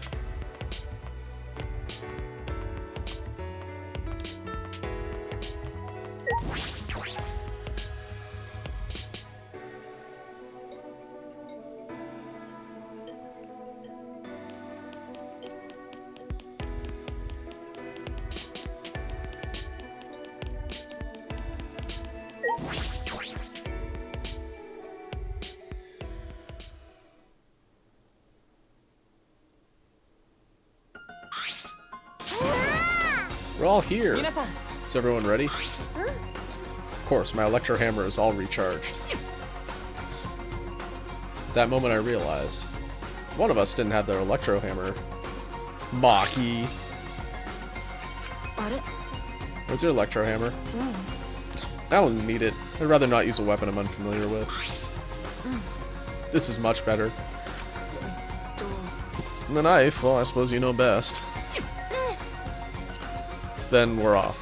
We're all here. Is everyone ready? Of course, my electro hammer is all recharged. At that moment I realized one of us didn't have their electro hammer. Maki. Where's your electro hammer? I don't need it. I'd rather not use a weapon I'm unfamiliar with. This is much better. And the knife, well, I suppose you know best. Then we're off.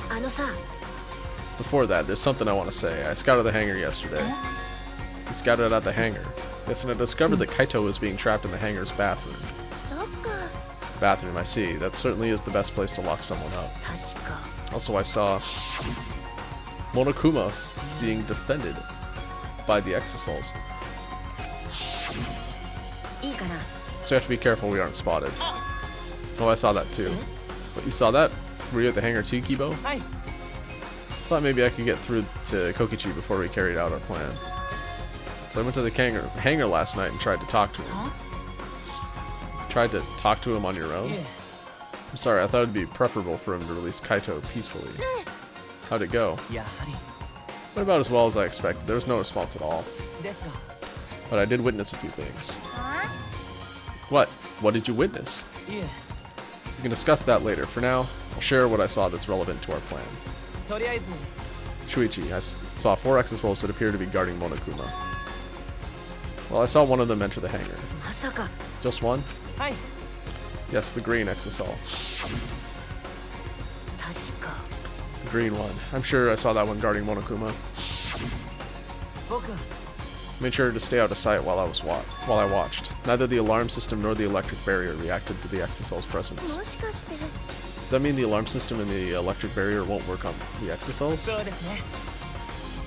Before that, there's something I want to say. I scouted the hangar yesterday. I scouted out the hangar. Yes, and I discovered that Kaito was being trapped in the hangar's bathroom. Bathroom, I see. That certainly is the best place to lock someone up. Also, I saw Monokuma being defended by the Exisals. So you have to be careful we aren't spotted. Oh, I saw that too. But you saw that? Were you at the hangar too, Kibo? Thought maybe I could get through to Kokichi before we carried out our plan. So I went to the hangar last night and tried to talk to him. Tried to talk to him on your own? I'm sorry, I thought it'd be preferable for him to release Kaito peacefully. How'd it go? Went about as well as I expected. There was no response at all. But I did witness a few things. What? What did you witness? We can discuss that later. For now, I'll share what I saw that's relevant to our plan. Shuichi, I saw 4 Exisals that appear to be guarding Monokuma. Well, I saw one of them enter the hangar. Just one? Yes, the green Exisal. The green one. I'm sure I saw that one guarding Monokuma. Made sure to stay out of sight while I watched. Neither the alarm system nor the electric barrier reacted to the Exisal's presence. Does that mean the alarm system and the electric barrier won't work on the Exisals?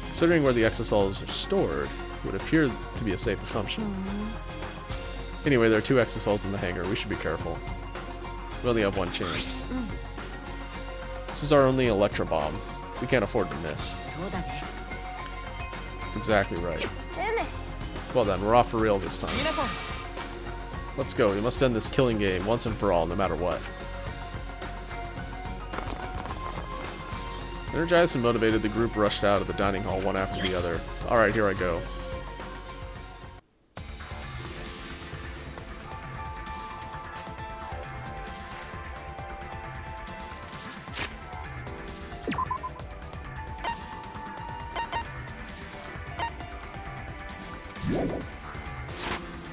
Considering where the Exisals are stored, it would appear to be a safe assumption. Anyway, there are 2 Exisals in the hangar. We should be careful. We only have one chance. This is our only Electro Bomb. We can't afford to miss. That's exactly right. Well then, we're off for real this time. Let's go. We must end this killing game once and for all, no matter what. Energized and motivated, the group rushed out of the dining hall one after the other. Alright, here I go.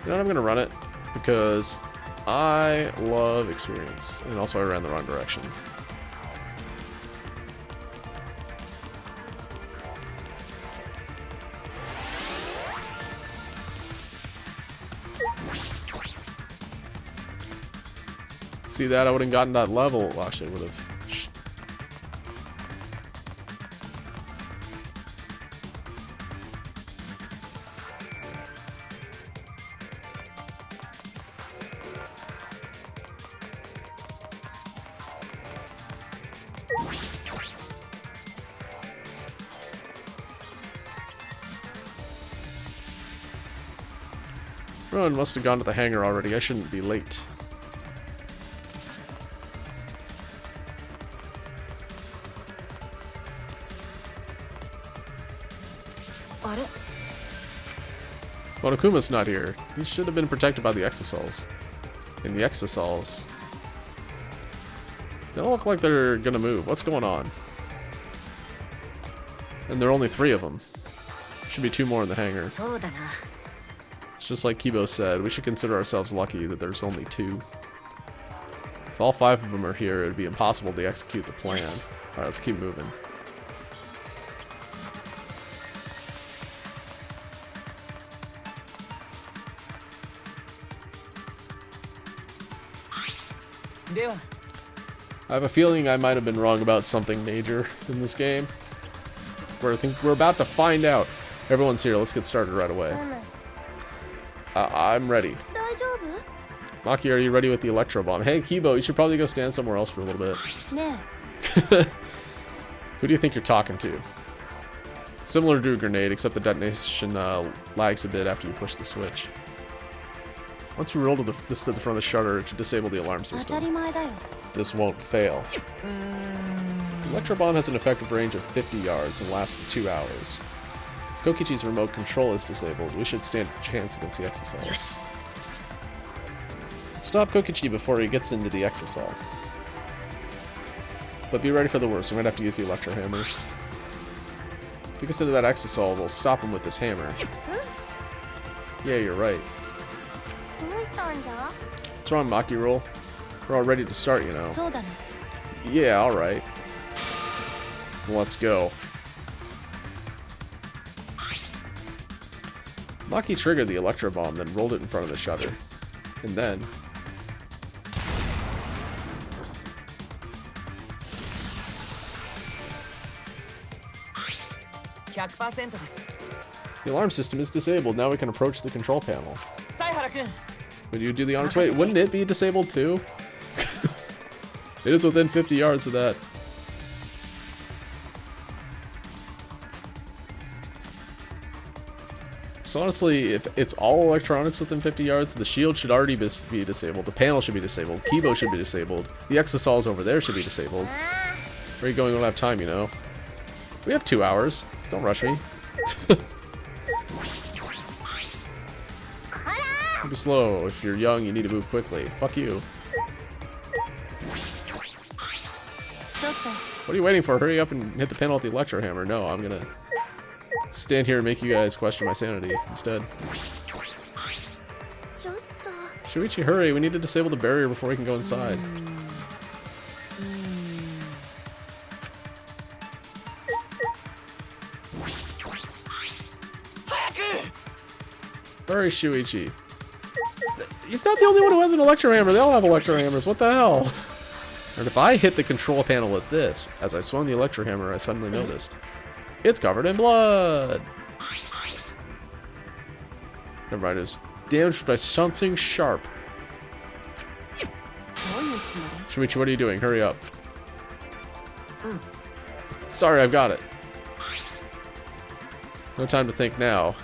You know what, I'm gonna run it, because I love experience. And also I ran the wrong direction. See that? I would have gotten that level. Well, actually, I would have. Everyone must have gone to the hangar already. I shouldn't be late. Monokuma's not here. He should have been protected by the exosols. And the exosols... They don't look like they're gonna move. What's going on? And there are only 3 of them. Should be 2 more in the hangar. It's just like Kibo said, we should consider ourselves lucky that there's only 2. If all 5 of them are here, it would be impossible to execute the plan. Alright, let's keep moving. I have a feeling I might have been wrong about something major in this game. I think we're about to find out. Everyone's here. Let's get started right away. I'm ready. Maki, are you ready with the electro bomb? Hey, Kibo, you should probably go stand somewhere else for a little bit. Who do you think you're talking to? Similar to a grenade, except the detonation lags a bit after you push the switch. Once we roll to the front of the shutter to disable the alarm system, this won't fail. The electro bomb has an effective range of 50 yards and lasts for 2 hours. If Kokichi's remote control is disabled, we should stand a chance against the exosols. Yes. Stop Kokichi before he gets into the exosol. But be ready for the worst. We might have to use the electro hammers. If he gets into that exosol, we'll stop him with this hammer. Yeah, you're right. What's wrong, Maki roll? We're all ready to start, you know. Yeah, alright. Let's go. Maki triggered the electro bomb, then rolled it in front of the shutter. And then... The alarm system is disabled. Now we can approach the control panel. Would you do the honors? Wait, wouldn't it be disabled too? It is within 50 yards of that. So honestly, if it's all electronics within 50 yards, the shield should already be disabled. The panel should be disabled. Kibo should be disabled. The exosols over there should be disabled. Where are you going? We don't have time, you know. We have 2 hours. Don't rush me. Be slow. If you're young, you need to move quickly. Fuck you. What are you waiting for? Hurry up and hit the panel with the electro hammer. No, I'm gonna stand here and make you guys question my sanity instead. Shuichi, hurry. We need to disable the barrier before we can go inside. Hurry, Shuichi. He's not the only one who has an electro hammer. They all have electro hammers. What the hell? And if I hit the control panel with this, as I swung the electro hammer, I suddenly noticed it's covered in blood. Never mind, it's damaged by something sharp. Shuichi, what are you doing? Hurry up. Sorry, I've got it. No time to think now.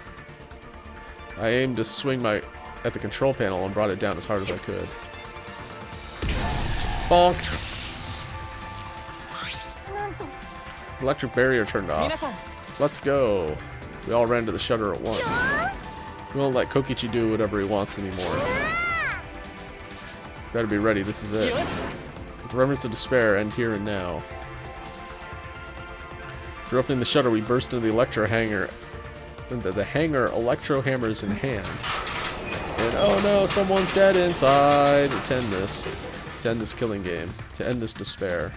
I aimed to swing at the control panel and brought it down as hard as I could. Bonk! Electric barrier turned off. Let's go. We all ran to the shutter at once. We won't let Kokichi do whatever he wants anymore. Better be ready, this is it. With remnants of despair, end here and now. After opening the shutter, we burst into the electro hangar. The hangar electro hammers in hand. And oh no, someone's dead inside. To end this. To end this killing game. To end this despair.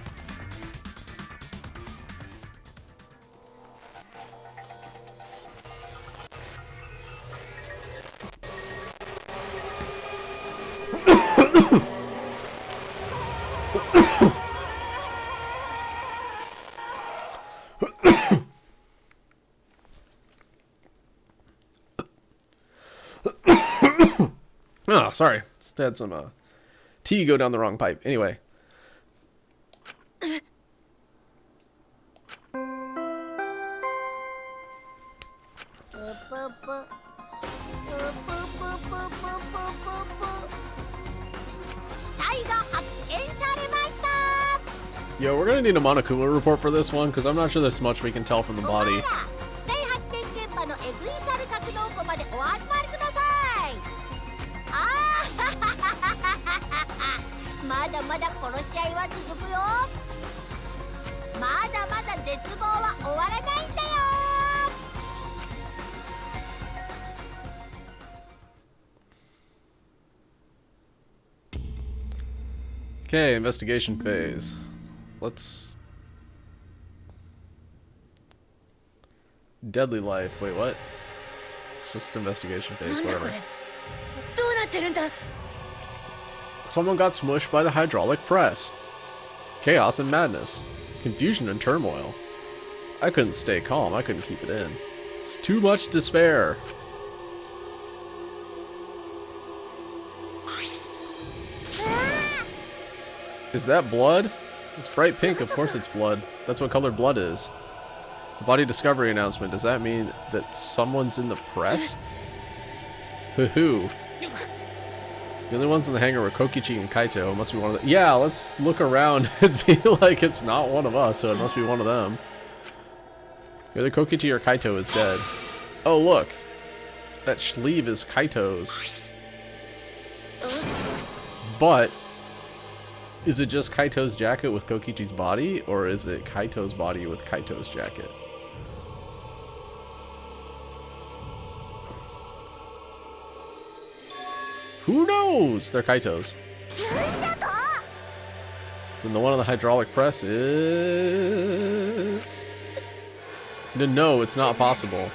Oh, sorry. Just had some tea go down the wrong pipe. Anyway. Yo, we're gonna need a Monokuma report for this one, because I'm not sure there's much we can tell from the body. Okay, investigation phase. Let's... Deadly life. Wait, what? It's just investigation phase, whatever. Someone got smushed by the hydraulic press. Chaos and madness. Confusion and turmoil. I couldn't stay calm. I couldn't keep it in. It's too much despair. Is that blood? It's bright pink, of course it's blood. That's what color blood is. The body discovery announcement, does that mean that someone's in the press? Hoo-hoo. The only ones in the hangar were Kokichi and Kaito. It must be one of them. Yeah, let's look around and be like it's not one of us, so it must be one of them. Either Kokichi or Kaito is dead. Oh, look. That sleeve is Kaito's. But... is it just Kaito's jacket with Kokichi's body, or is it Kaito's body with Kaito's jacket? Who knows? They're Kaito's. Then the one on the hydraulic press is... No, it's not possible.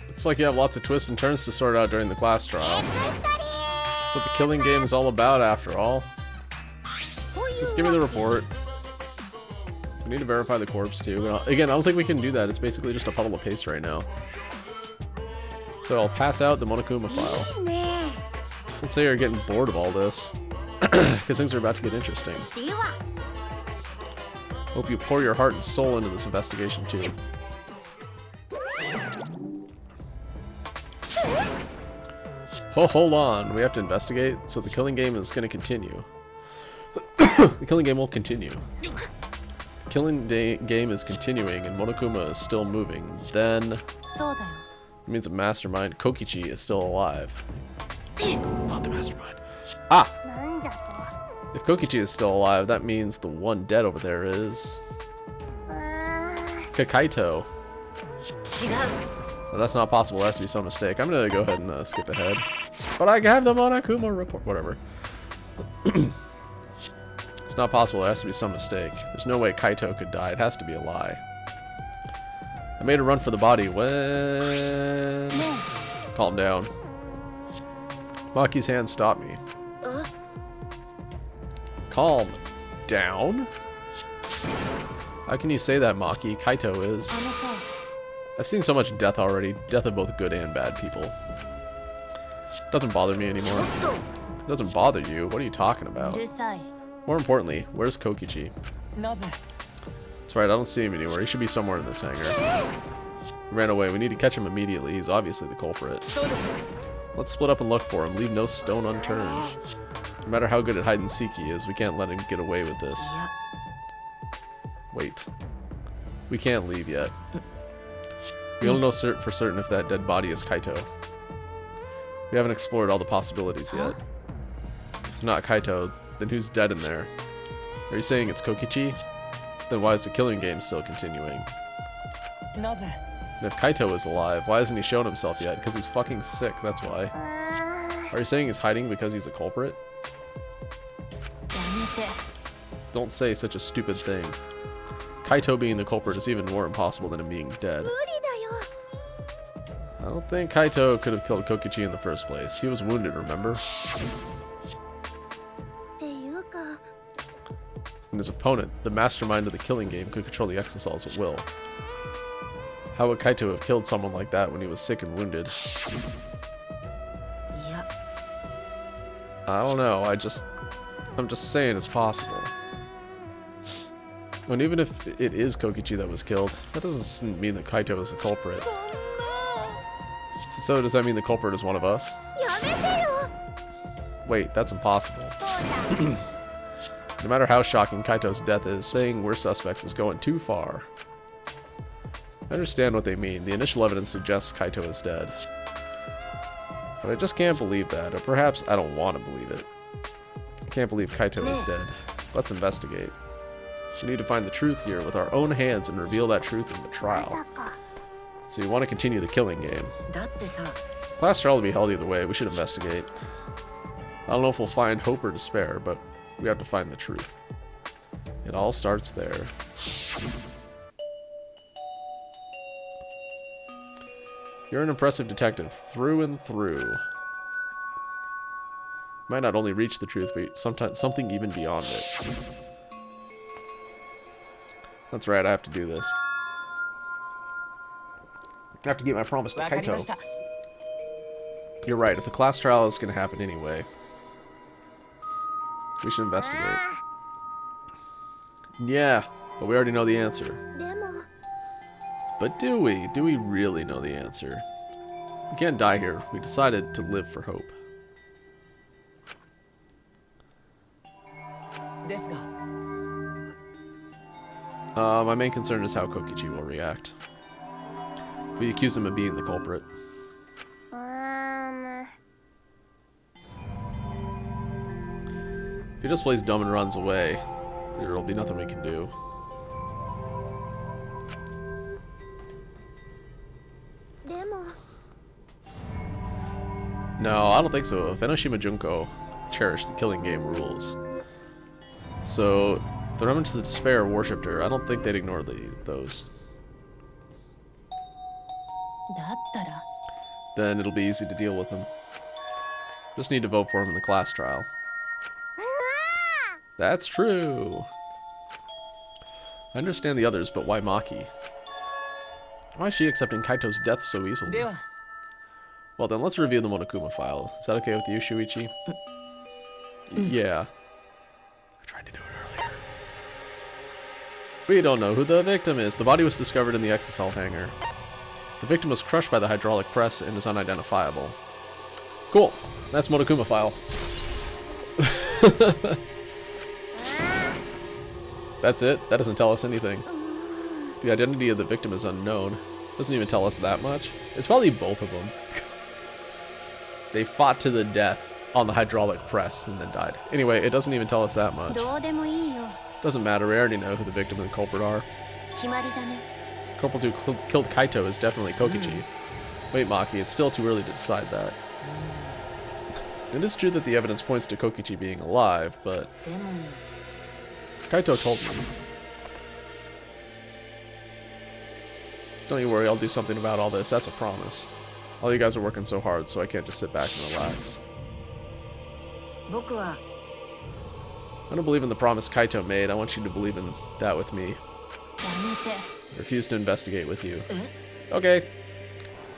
Looks like you have lots of twists and turns to sort out during the class trial. That's what the killing game is all about, after all. Just give me the report. We need to verify the corpse, too. Again, I don't think we can do that. It's basically just a puddle of paste right now. So I'll pass out the Monokuma file. Let's say you're getting bored of all this. Because things are about to get interesting. Hope you pour your heart and soul into this investigation, too. Oh, hold on. We have to investigate, so the killing game is going to continue. The killing game will continue. The killing game is continuing, and Monokuma is still moving. Then... it means the mastermind, Kokichi, is still alive. Not the mastermind. Ah! If Kokichi is still alive, that means the one dead over there is... Kakaito. Well, that's not possible. There has to be some mistake. I'm gonna go ahead and skip ahead. But I have the Monokuma report. Whatever. It's not possible. There has to be some mistake. There's no way Kaito could die. It has to be a lie. I made a run for the body when... Calm down. Maki's hand stopped me. Calm down? How can you say that, Maki? Kaito is... I've seen so much death already. Death of both good and bad people. Doesn't bother me anymore. It doesn't bother you. What are you talking about? More importantly, where's Kokichi? That's right, I don't see him anywhere. He should be somewhere in this hangar. He ran away. We need to catch him immediately. He's obviously the culprit. Let's split up and look for him. Leave no stone unturned. No matter how good at hide and seek he is, we can't let him get away with this. Wait. We can't leave yet. We don't know for certain if that dead body is Kaito. We haven't explored all the possibilities yet. If it's not Kaito, then who's dead in there? Are you saying it's Kokichi? Then why is the killing game still continuing? なぜ And if Kaito is alive, why hasn't he shown himself yet? Because he's fucking sick, that's why. Are you saying he's hiding because he's a culprit? やめて Don't say such a stupid thing. Kaito being the culprit is even more impossible than him being dead. 無理だよ I don't think Kaito could have killed Kokichi in the first place. He was wounded, remember? っていうか And his opponent, the mastermind of the killing game, could control the exosols at will. How would Kaito have killed someone like that when he was sick and wounded? いや I don't know, I'm just saying it's possible. And even if it is Kokichi that was killed, that doesn't mean that Kaito is the culprit. So does that mean the culprit is one of us? やめてよ Wait, that's impossible. そうじゃん No matter how shocking Kaito's death is, saying we're suspects is going too far. I understand what they mean. The initial evidence suggests Kaito is dead. But I just can't believe that, or perhaps I don't want to believe it. I can't believe Kaito is dead. Let's investigate. We need to find the truth here with our own hands and reveal that truth in the ま trial. さか So you want to continue the killing game. だってさ Class trial will be held either way. We should investigate. I don't know if we'll find hope or despair, but we have to find the truth. It all starts there. You're an impressive detective through and through. You might not only reach the truth, but sometimes something even beyond it. That's right, I have to do this. I have to keep my promise to わかりま Kaito. した You're right, if the class trial is going to happen anyway, we should investigate. Yeah, but we already know the answer. でも But do we? Do we really know the answer? We can't die here. We decided to live for hope. ですが My main concern is how Kokichi will react. If we accuse him of being the culprit. ん If he just plays dumb and runs away, there will be nothing we can do. No, I don't think so. Enoshima Junko cherished the killing game rules. So, if the remnants of the despair worshipped her, I don't think they'd ignore those. だったら Then it'll be easy to deal with him. Just need to vote for him in the class trial. That's true. I understand the others, but why Maki? Why is she accepting Kaito's death so easily? では Well then, let's review the Monokuma file. Is that okay with you, Shuichi? Yeah. I tried to do it earlier. We don't know who the victim is. The body was discovered in the exosol hangar. The victim was crushed by the hydraulic press and is unidentifiable. Cool. That's Monokuma file. That's it? That doesn't tell us anything. The identity of the victim is unknown. Doesn't even tell us that much. It's probably both of them. They fought to the death on the hydraulic press and then died. Anyway, it doesn't even tell us that much. どうでもいいよ Doesn't matter, we already know who the victim and the culprit are. 決まりだね Culprit who killed Kaito is definitely Kokichi. Wait, Maki, it's still too early to decide that. It is true that the evidence points to Kokichi being alive, but でも Kaito told me. Don't you worry, I'll do something about all this, that's a promise. All you guys are working so hard, so I can't just sit back and relax. 僕は I don't believe in the promise Kaito made, I want you to believe in that with me. やめて I refuse to investigate with you. Okay.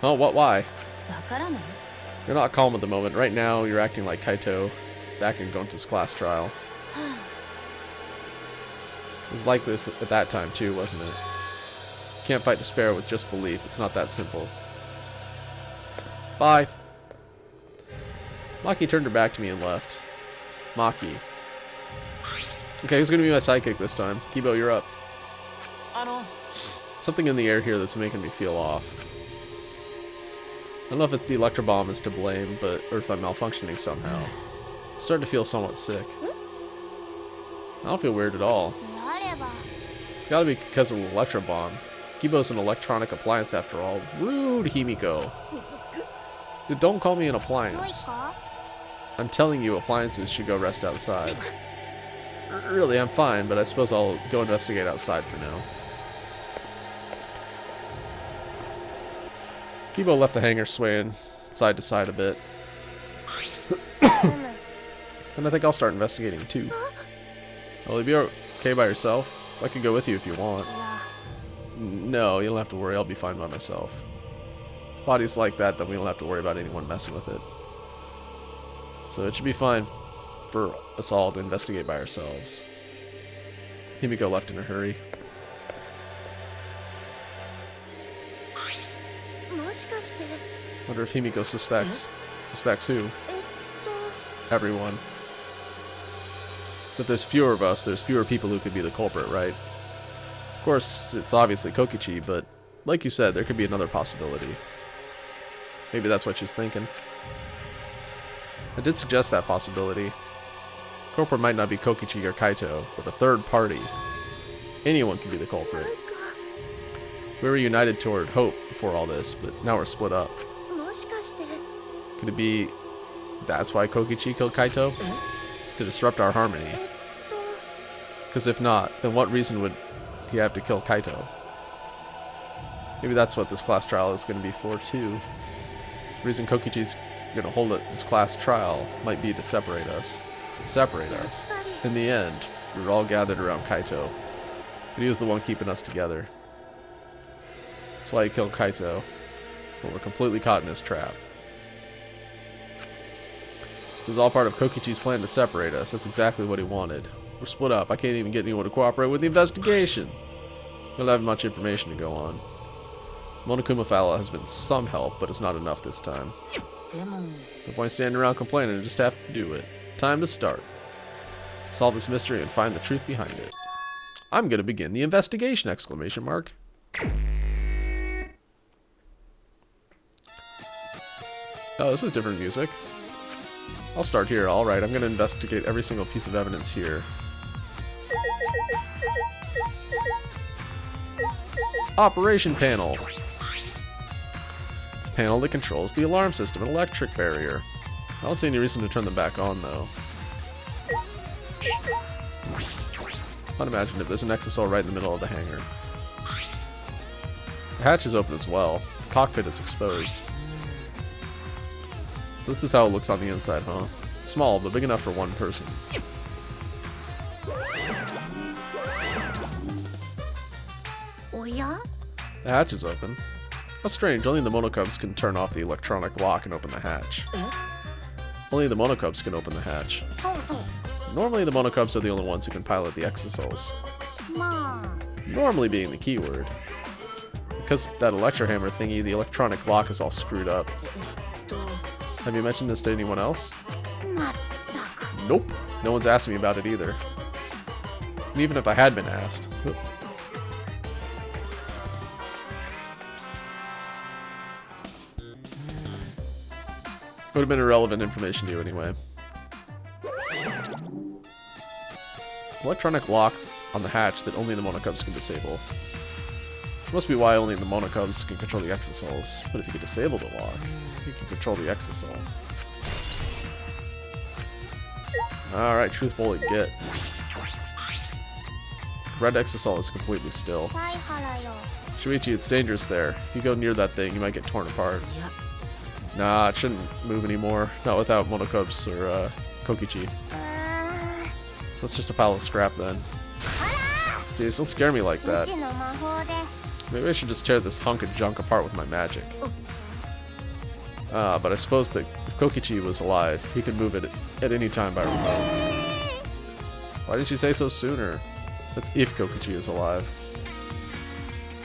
Oh, what, why? わからない You're not calm at the moment. Right now, you're acting like Kaito back in Gonta's class trial. It was like this at that time too, wasn't it? You can't fight despair with just belief. It's not that simple. Bye. Maki turned her back to me and left. Maki. Okay, who's gonna be my sidekick this time? Kibo, you're up. あの Something in the air here that's making me feel off. I don't know if the electro bomb is to blame, or if I'm malfunctioning somehow. I'm starting to feel somewhat sick. I don't feel weird at all. であれば It's gotta be because of the electro bomb. Kibo's an electronic appliance after all. Rude, Himiko. Dude, don't call me an もう一 appliance. 個 I'm telling you, appliances should go rest outside. Really, I'm fine, but I suppose I'll go investigate outside for now. Kibo left the hangar swaying side to side a bit. うむ And I think I'll start investigating too. Will you be okay by yourself? I could go with you if you want. いや No, you don't have to worry. I'll be fine by myself. If the body's like that, then we don't have to worry about anyone messing with it. So it should be fine for us all to investigate by ourselves. Himiko left in a hurry. もしかして Wonder if Himiko suspects. Suspects who? Everyone. So if there's fewer of us, there's fewer people who could be the culprit, right? Of course, it's obviously Kokichi, but like you said, there could be another possibility. Maybe that's what she's thinking. I did suggest that possibility. Culprit might not be Kokichi or Kaito, but a third party. Anyone could be the culprit. We were united toward hope before all this, but now we're split up. もしかして Could it be that's why Kokichi killed Kaito? To disrupt our harmony. Because if not, then what reason would he have to kill Kaito? Maybe that's what this class trial is going to be for too. The reason Kokichi's going to hold this class trial might be to separate us. To separate us. In the end, we were all gathered around Kaito. But he was the one keeping us together. That's why he killed Kaito. But we're completely caught in his trap. This is all part of Kokichi's plan to separate us. That's exactly what he wanted. We're split up. I can't even get anyone to cooperate with the investigation. We don't have much information to go on. Monokuma Fala has been some help, but it's not enough this time. でも No point standing around complaining, just have to do it. Time to start. Solve this mystery and find the truth behind it. I'm gonna begin the investigation! Exclamation mark. Oh, this is different music. I'll start here. Alright, I'm gonna investigate every single piece of evidence here. Operation panel. It's a panel that controls the alarm system and electric barrier. I don't see any reason to turn them back on, though. Unimaginative. There's an exoscale right in the middle of the hangar. The hatch is open as well. The cockpit is exposed. So this is how it looks on the inside, huh? Small, but big enough for one person. Oya? The hatch is open. How strange, only the monocubs can turn off the electronic lock and open the hatch. Only the monocubs can open the hatch. そうそう Normally the monocubs are the only ones who can pilot the exosols. まあ Normally being the keyword. Because that electrohammer thingy, the electronic lock is all screwed up. Have you mentioned this to anyone else? まったく Nope. No one's asked me about it either. And even if I had been asked. Would have been irrelevant information to you anyway. Electronic lock on the hatch that only the monocubs can disable. Which must be why only the monocubs can control the exosols. But if you can disable the lock, you can control the exosol. Alright, truth bullet, get. Red exosol is completely still. サイハラよ Shuichi, it's dangerous there. If you go near that thing, you might get torn apart. いや Nah, it shouldn't move anymore. Not without monocubs or Kokichi. うーん So it's just a pile of scrap then. ほら Jeez, don't scare me like ー that. うちの魔法で Maybe I should just tear this hunk of junk apart with my magic. But I suppose that if Kokichi was alive, he could move it at any time by remote. Why didn't you say so sooner? That's if Kokichi is alive.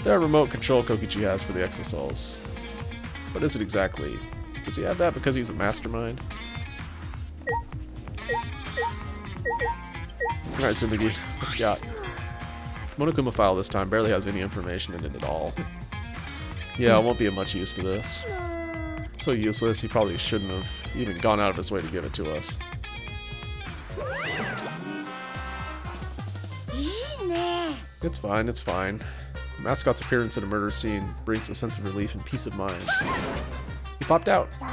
That remote control Kokichi has for the exosols. What is it exactly? Does he have that because he's a mastermind? Alright, Tsumigi, what you got? Monokuma file this time barely has any information in it at all. Yeah, I won't be of much use to this. It's so useless, he probably shouldn't have even gone out of his way to give it to us. いいね It's fine, it's fine. The mascot's appearance at a murder scene brings a sense of relief and peace of mind. He popped out. 誰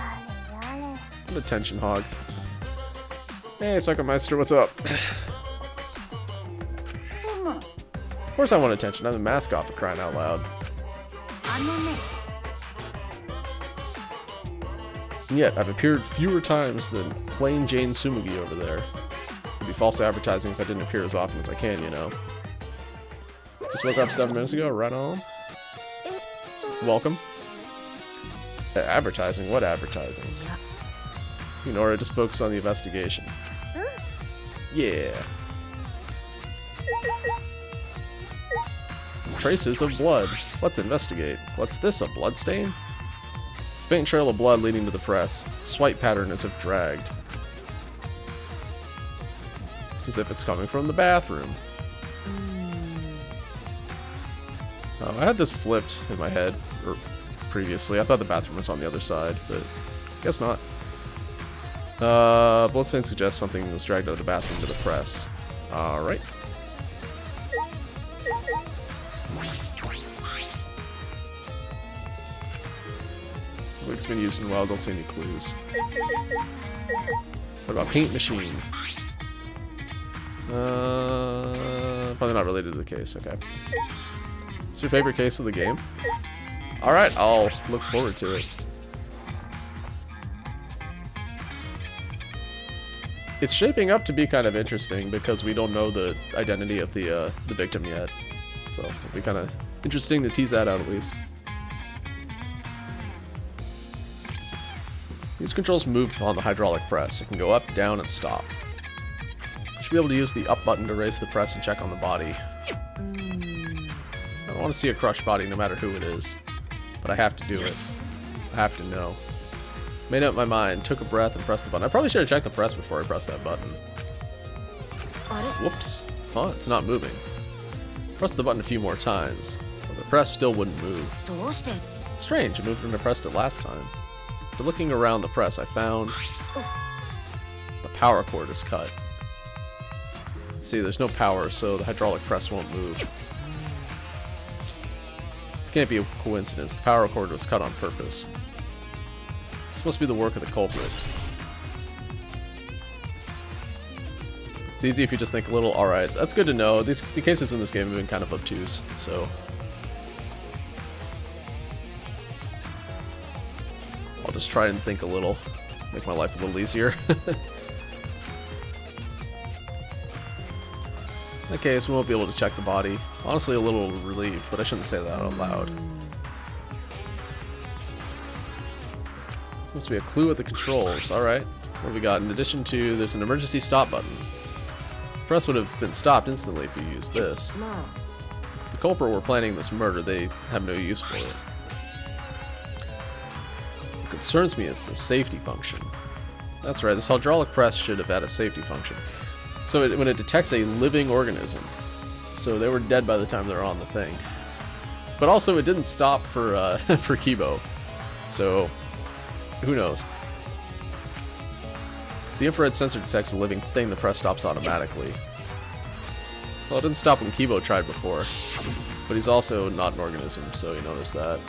誰 What a tension hog. Hey, Psychomeister, what's up? でも Of course I want attention. I'm the mascot for crying out loud. あのね And yet, I've appeared fewer times than plain Jane Sumugi over there. It'd be false advertising if I didn't appear as often as I can, you know. Just woke up 7 minutes ago, right on. えっと Welcome. Advertising? What advertising? いや Ignore it, just focus on the investigation. Yeah. Traces of blood. Let's investigate. What's this, a blood stain? It's a faint trail of blood leading to the press. Swipe pattern as if dragged. It's as if it's coming from the bathroom. Oh, I had this flipped in my head previously. I thought the bathroom was on the other side, but guess not. Bloodstain suggests something was dragged out of the bathroom to the press. Alright. This wig's been used in a while, don't see any clues. What about paint machine? Probably not related to the case, okay. What's your favorite case of the game? Alright, I'll look forward to it. It's shaping up to be kind of interesting because we don't know the identity of the victim yet. So it'll be kind of interesting to tease that out at least. These controls move on the hydraulic press. It can go up, down, and stop. You should be able to use the up button to raise the press and check on the body. I don't want to see a crushed body no matter who it is, but I have to do it. I have to know. Made up my mind, took a breath, and pressed the button. I probably should have checked the press before I pressed that button. あれ Whoops. Oh, it's not moving. Pressed the button a few more times, but the press still wouldn't move. どうして Strange, it moved when I pressed it last time. After looking around the press, I found the power cord is cut. See, there's no power, so the hydraulic press won't move. This can't be a coincidence. The power cord was cut on purpose. This must be the work of the culprit. It's easy if you just think a little, alright, that's good to know. The cases in this game have been kind of obtuse, so... I'll just try and think a little. Make my life a little easier. In that case, we won't be able to check the body. Honestly, a little relieved, but I shouldn't say that out loud. This must be a clue at the controls. Alright. What have we got? In addition to, there's an emergency stop button. The press would have been stopped instantly if you used this. まあ The culprit were planning this murder. They have no use for it. What concerns me is the safety function. That's right, this hydraulic press should have had a safety function. So when it detects a living organism, so they were dead by the time they were on the thing. But also, it didn't stop for for Kibo, so who knows? The infrared sensor detects a living thing. The press stops automatically. Well, it didn't stop when Kibo tried before, but he's also not an organism, so you know there's that.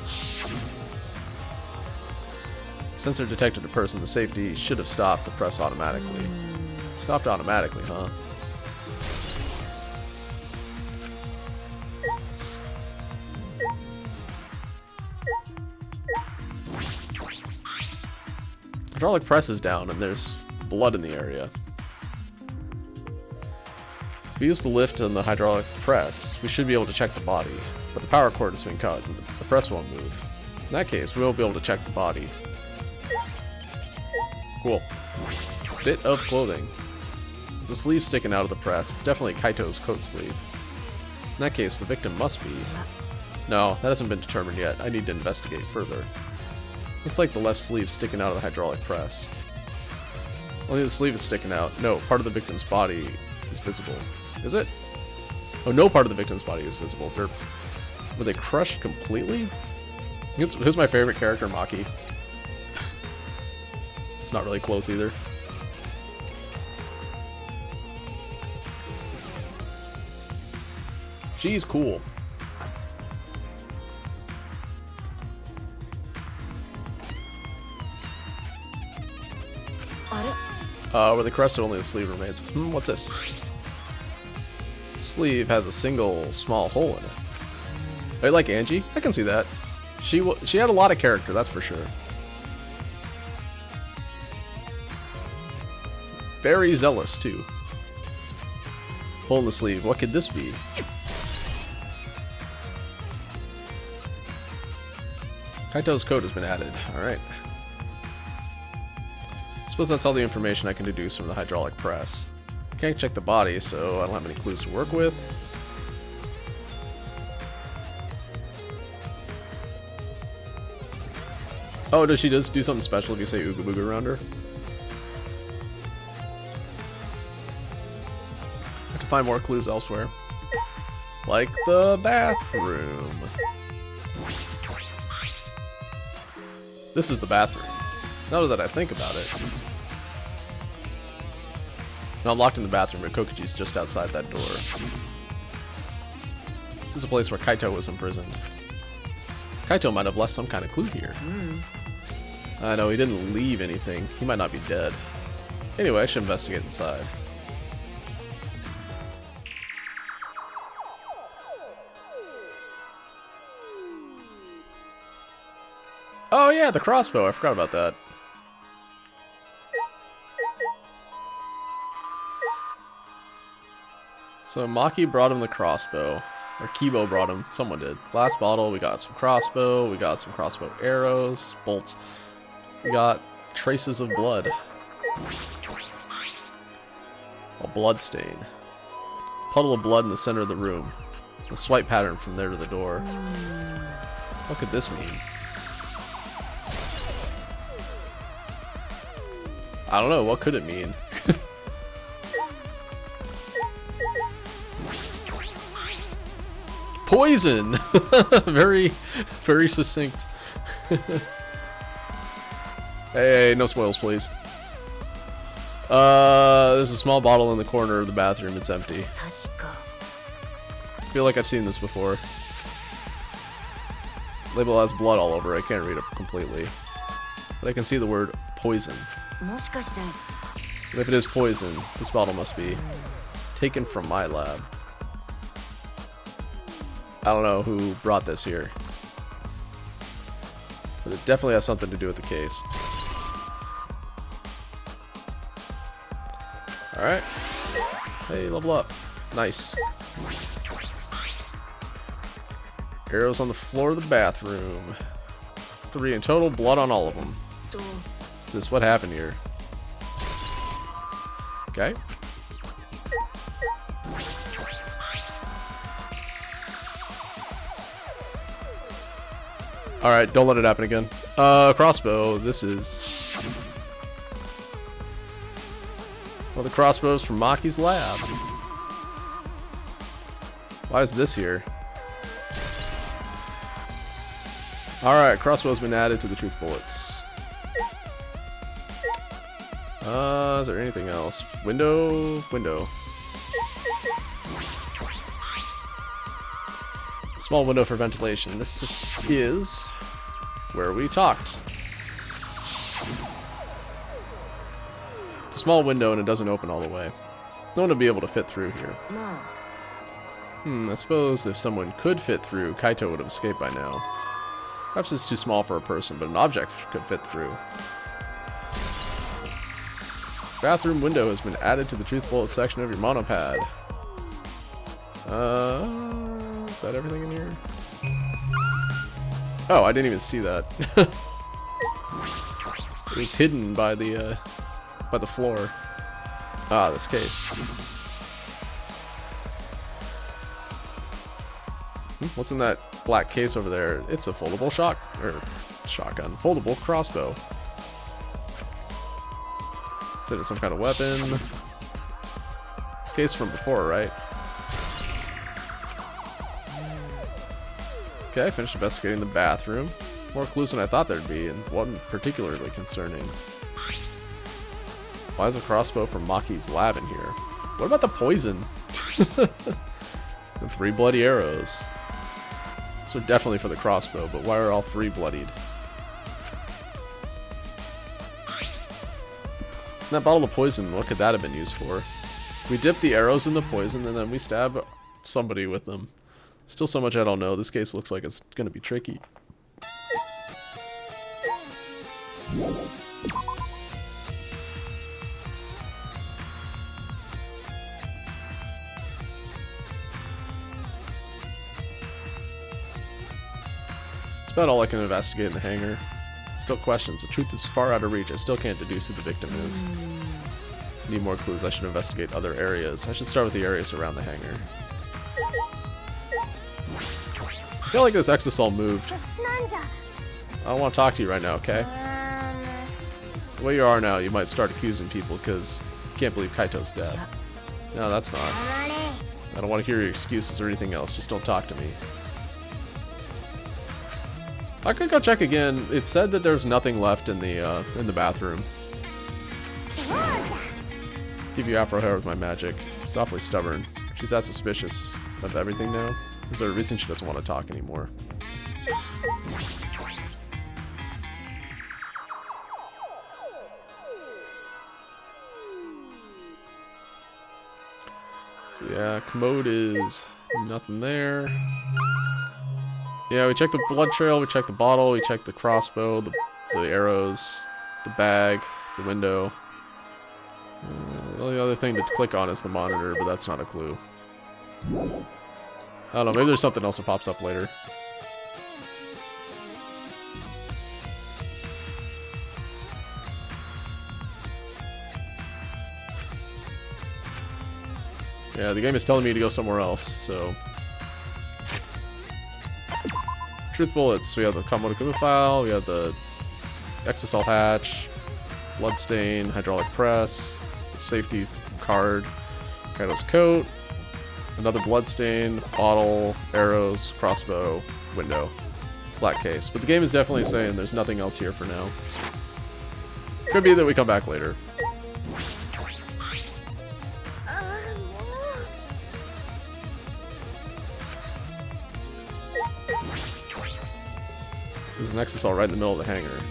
Sensor detected a person. The safety should have stopped the press automatically. Stopped automatically, huh? Hydraulic press is down and there's blood in the area. If we use the lift on the hydraulic press, we should be able to check the body, but the power cord has been cut and the press won't move. In that case, we won't be able to check the body. Cool. Bit of clothing. There's a sleeve sticking out of the press. It's definitely Kaito's coat sleeve. In that case, the victim must be... No, that hasn't been determined yet. I need to investigate further. Looks like the left sleeve sticking out of the hydraulic press. Only the sleeve is sticking out. No, part of the victim's body is visible. Is it? Oh, no part of the victim's body is visible. Were they crushed completely? Who's my favorite character, Maki? It's not really close either. She's cool. Where the crest only the sleeve remains. What's this? The sleeve has a single small hole in it. Wait, like Angie? I can see that. She had a lot of character, that's for sure. Very zealous, too. Hole in the sleeve. What could this be? Kaito's coat has been added. Alright. Suppose that's all the information I can deduce from the hydraulic press. Can't check the body, so I don't have any clues to work with. Oh, does she just do something special if you say Ooga Booga around her? I have to find more clues elsewhere. Like the bathroom. This is the bathroom. Now that I think about it. Now I'm locked in the bathroom, but Kokichi's just outside that door. This is a place where Kaito was imprisoned. Kaito might have left some kind of clue here. I know, he didn't leave anything. He might not be dead. Anyway, I should investigate inside. Oh yeah, the crossbow. I forgot about that. So Maki brought him the crossbow. Or Kibo brought him. Someone did. Glass bottle. We got some crossbow. We got some crossbow arrows. Bolts. We got traces of blood. A blood stain. Puddle of blood in the center of the room. A swipe pattern from there to the door. What could this mean? I don't know. What could it mean? Poison! Very, very succinct. Hey, no spoils, please. There's a small bottle in the corner of the bathroom. It's empty. I feel like I've seen this before. Label has blood all over it. I can't read it completely. But I can see the word poison. And if it is poison, this bottle must be taken from my lab. I don't know who brought this here. But it definitely has something to do with the case. Alright. Hey, level up. Nice. Arrows on the floor of the bathroom. 3 in total, blood on all of them. Is this what happened here? Okay. Alright, don't let it happen again. Crossbow, this is... well, the crossbows from Maki's lab. Why is this here? Alright, crossbow's been added to the truth bullets. Is there anything else? Window? Window. Small window for ventilation. This is where we talked. It's a small window and it doesn't open all the way. No one would be able to fit through here. I suppose if someone could fit through, Kaito would have escaped by now. Perhaps it's too small for a person, but an object could fit through. Bathroom window has been added to the truth bullet section of your monopad. Is that everything in here? Oh, I didn't even see that. It was hidden by the floor. Ah, this case. What's in that black case over there? It's a foldable shotgun. Foldable crossbow. Is it some kind of weapon? It's a case from before, right? Okay, I finished investigating the bathroom. More clues than I thought there'd be, and one particularly concerning. Why is a crossbow from Maki's lab in here? What about the poison? And 3 bloody arrows. So definitely for the crossbow, but why are all 3 bloodied? And that bottle of poison, what could that have been used for? We dip the arrows in the poison and then we stab somebody with them. Still so much I don't know. This case looks like it's gonna be tricky. It's about all I can investigate in the hangar. Still questions. The truth is far out of reach. I still can't deduce who the victim is. Need more clues. I should investigate other areas. I should start with the areas around the hangar. I feel like this exosol moved. I don't want to talk to you right now, okay? The way you are now, you might start accusing people because you can't believe Kaito's dead. No, that's not. I don't want to hear your excuses or anything else. Just don't talk to me. I could go check again. It said that there's nothing left in the bathroom. Give you afro hair with my magic. She's awfully stubborn. She's that suspicious of everything now. Is there a reason she doesn't want to talk anymore? So yeah, commode is nothing there. Yeah, we checked the blood trail, we checked the bottle, we checked the crossbow, the arrows, the bag, the window. The only other thing to click on is the monitor, but that's not a clue. I don't know, maybe there's something else that pops up later. Yeah, the game is telling me to go somewhere else, so... Truth bullets. We have the Kamodokuma file, we have the exosol hatch, bloodstain, hydraulic press, the safety card, Kaito's coat, another bloodstain, bottle, arrows, crossbow, window, black case. But the game is definitely saying there's nothing else here for now. Could be that we come back later. This is an exosol right in the middle of the hangar.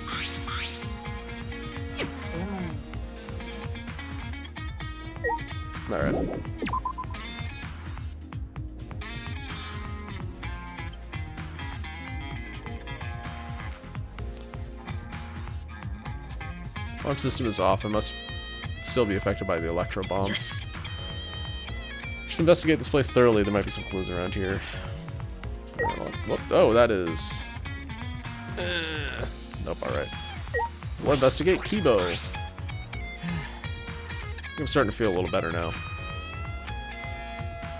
Alright. Alarm system is off. I must still be affected by the electro bomb. Yes. Should investigate this place thoroughly. There might be some clues around here. Oh, that is... Nope, alright. We'll investigate Kibo. I'm starting to feel a little better now.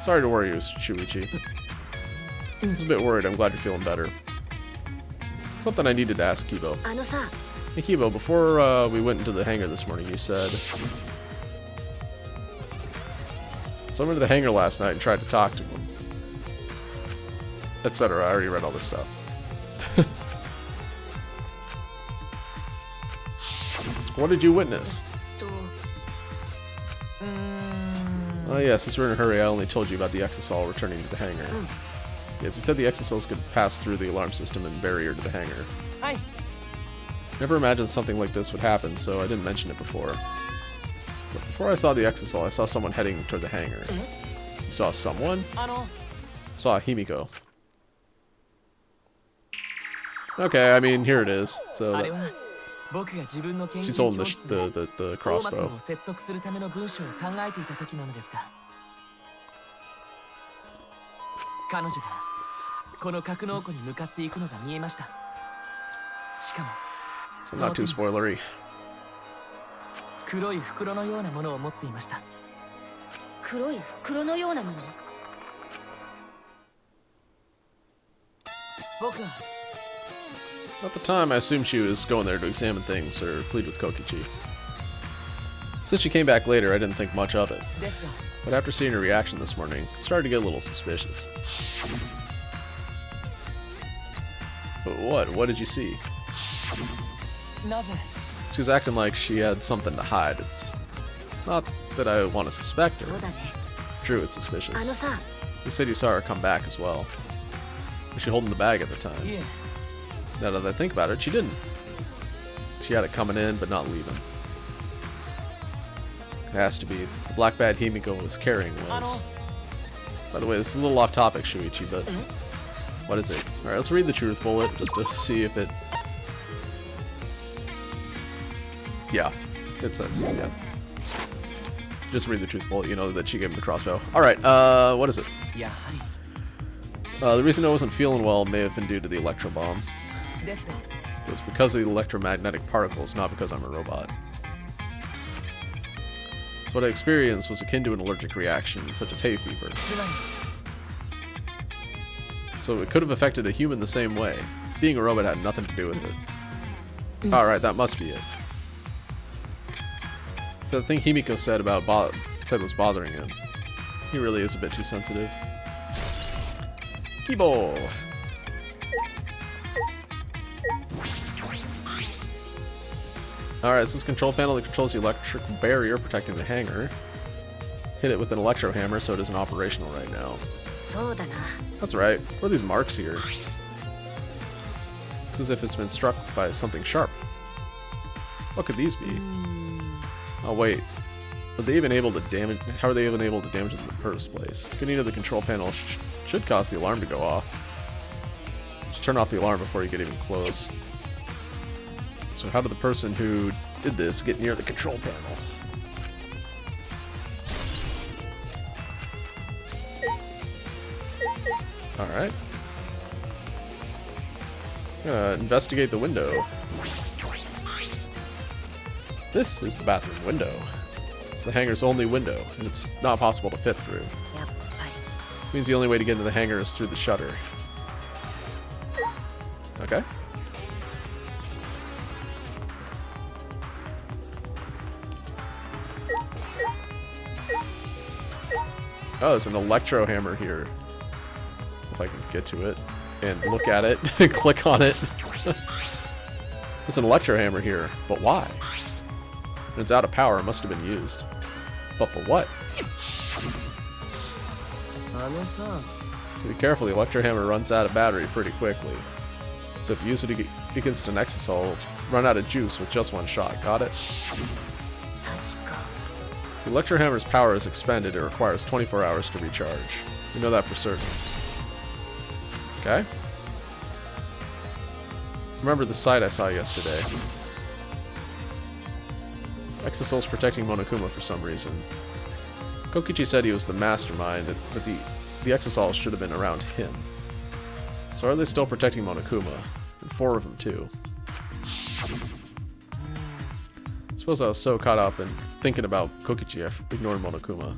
Sorry to worry you, Shuichi. I was a bit worried. I'm glad you're feeling better. Something I needed to ask Kibo. Hey Kibo, before we went into the hangar this morning, you said... So I went to the hangar last night and tried to talk to him. Etc. I already read all this stuff. What did you witness? Oh yeah, since we're in a hurry, I only told you about the exosol returning to the hangar. Yes, you said the exosols could pass through the alarm system and barrier to the hangar. Hi. Never imagined something like this would happen, so I didn't mention it before. But before I saw the exosol, I saw someone heading toward the hangar. You saw someone? I saw Himiko. Okay, I mean, here it is. So she's holding the crossbow. So not too spoilery. At the time, I assumed she was going there to examine things or plead with Kokichi. Since she came back later, I didn't think much of it. But after seeing her reaction this morning, I started to get a little suspicious. But what? What did you see? She's acting like she had something to hide. It's not that I want to suspect her. True, it's suspicious. You said you saw her come back as well. Was she holding the bag at the time? Yeah. Now that I think about it, she didn't. She had it coming in, but not leaving. It has to be. The black bag Himiko was carrying was... By the way, this is a little off topic, Shuichi, but... What is it? Alright, let's read the truth bullet, just to see if it... Yeah. It says, yeah. Just read the truth bullet, you know that she gave him the crossbow. Alright, what is it? The reason I wasn't feeling well may have been due to the electro bomb. It was because of the electromagnetic particles, not because I'm a robot. So what I experienced was akin to an allergic reaction, such as hay fever. So it could have affected a human the same way. Being a robot had nothing to do with it. Alright, that must be it. So the thing Himiko said about was bothering him. He really is a bit too sensitive. Kibo! Alright, this is control panel that controls the electric barrier protecting the hangar. Hit it with an electro hammer so it isn't operational right now. That's right. What are these marks here? It's as if it's been struck by something sharp. What could these be? Oh wait. Were they even able to damage? How are they even able to damage it in the first place? Getting to the control panel should cause the alarm to go off. Just turn off the alarm before you get even close. So how did the person who did this get near the control panel? Alright. Investigate the window. This is the bathroom window. It's the hangar's only window, and it's not possible to fit through. Means the only way to get into the hangar is through the shutter. Okay. Oh, there's an electro hammer here. If I can get to it and look at it and click on it. There's an electro hammer here, but why? And it's out of power, it must have been used. But for what? Be careful, the electro hammer runs out of battery pretty quickly. So if you use it against an exisal, it'll run out of juice with just one shot. Got it? If the electro hammer's power is expended, it requires 24 hours to recharge. You know that for certain. Okay. Remember the site I saw yesterday. Exosoul's protecting Monokuma for some reason. Kokichi said he was the mastermind, but the Exosoul should have been around him. So are they still protecting Monokuma? And 4 of them too. I suppose I was so caught up in thinking about Kokichi I ignored Monokuma.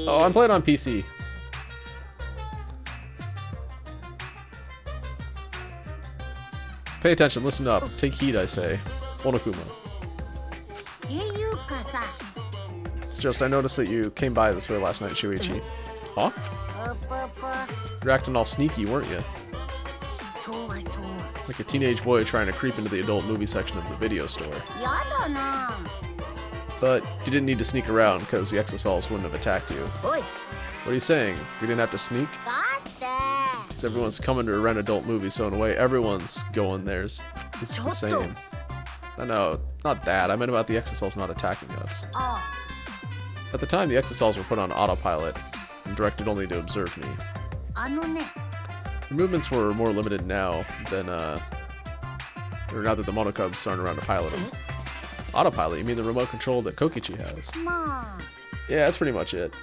Oh, I'm playing on PC. Pay attention, listen up. Take heed, I say. Monokuma. It's just I noticed that you came by this way last night, Shuichi. Huh? You're acting all sneaky, weren't you? Like a teenage boy trying to creep into the adult movie section of the video store. But you didn't need to sneak around because the Exosauls wouldn't have attacked you. What are you saying? We didn't have to sneak? It's everyone's coming to rent adult movies, so in a way, everyone's going there. It's the same. No, not that. I meant about the Exosauls not attacking us. At the time, the Exosauls were put on autopilot and directed only to observe me. Your movements were more limited now than, or now that the Monokubs aren't around to pilot them. Autopilot? You mean the remote control that Kokichi has? Yeah, that's pretty much it.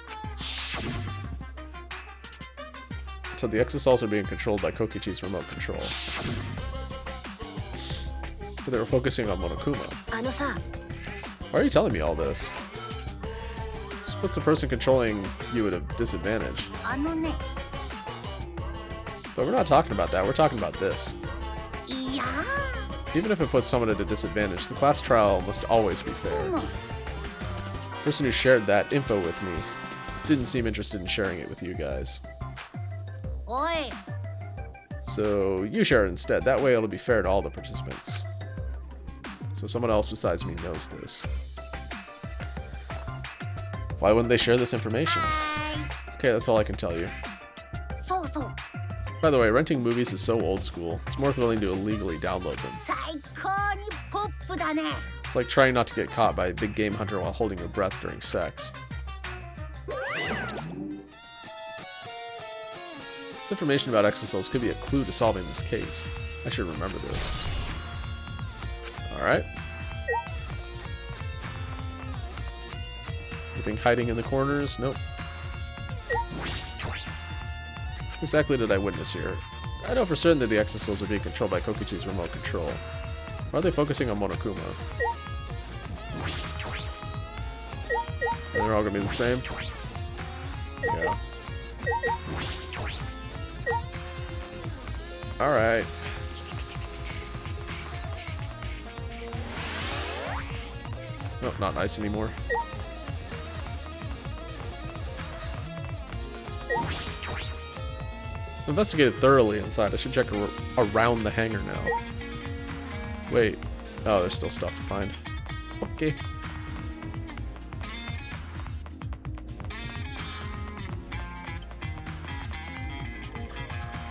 So the Exosauls are being controlled by Kokichi's remote control. But they were focusing on Monokuma. Why are you telling me all this? This puts the person controlling you at a disadvantage. But we're not talking about that, we're talking about this. Even if it puts someone at a disadvantage, the class trial must always be fair. The person who shared that info with me didn't seem interested in sharing it with you guys. So you share it instead. That way it'll be fair to all the participants. So someone else besides me knows this. Why wouldn't they share this information? Okay, that's all I can tell you. そうそう By the way, renting movies is so old school. It's more thrilling to illegally download them. 最高にポップだね It's like trying not to get caught by a big game hunter while holding your breath during sex. This information about exosols could be a clue to solving this case. I should remember this. Alright. Anything hiding in the corners? Nope. What exactly did I witness here? I know for certain that the exosols are being controlled by Kokichi's remote control. Why are they focusing on Monokuma? They're all gonna be the same? Yeah. Alright. Nope, not nice anymore. Investigated thoroughly inside. I should check around the hangar now. Wait. Oh, there's still stuff to find. Okay.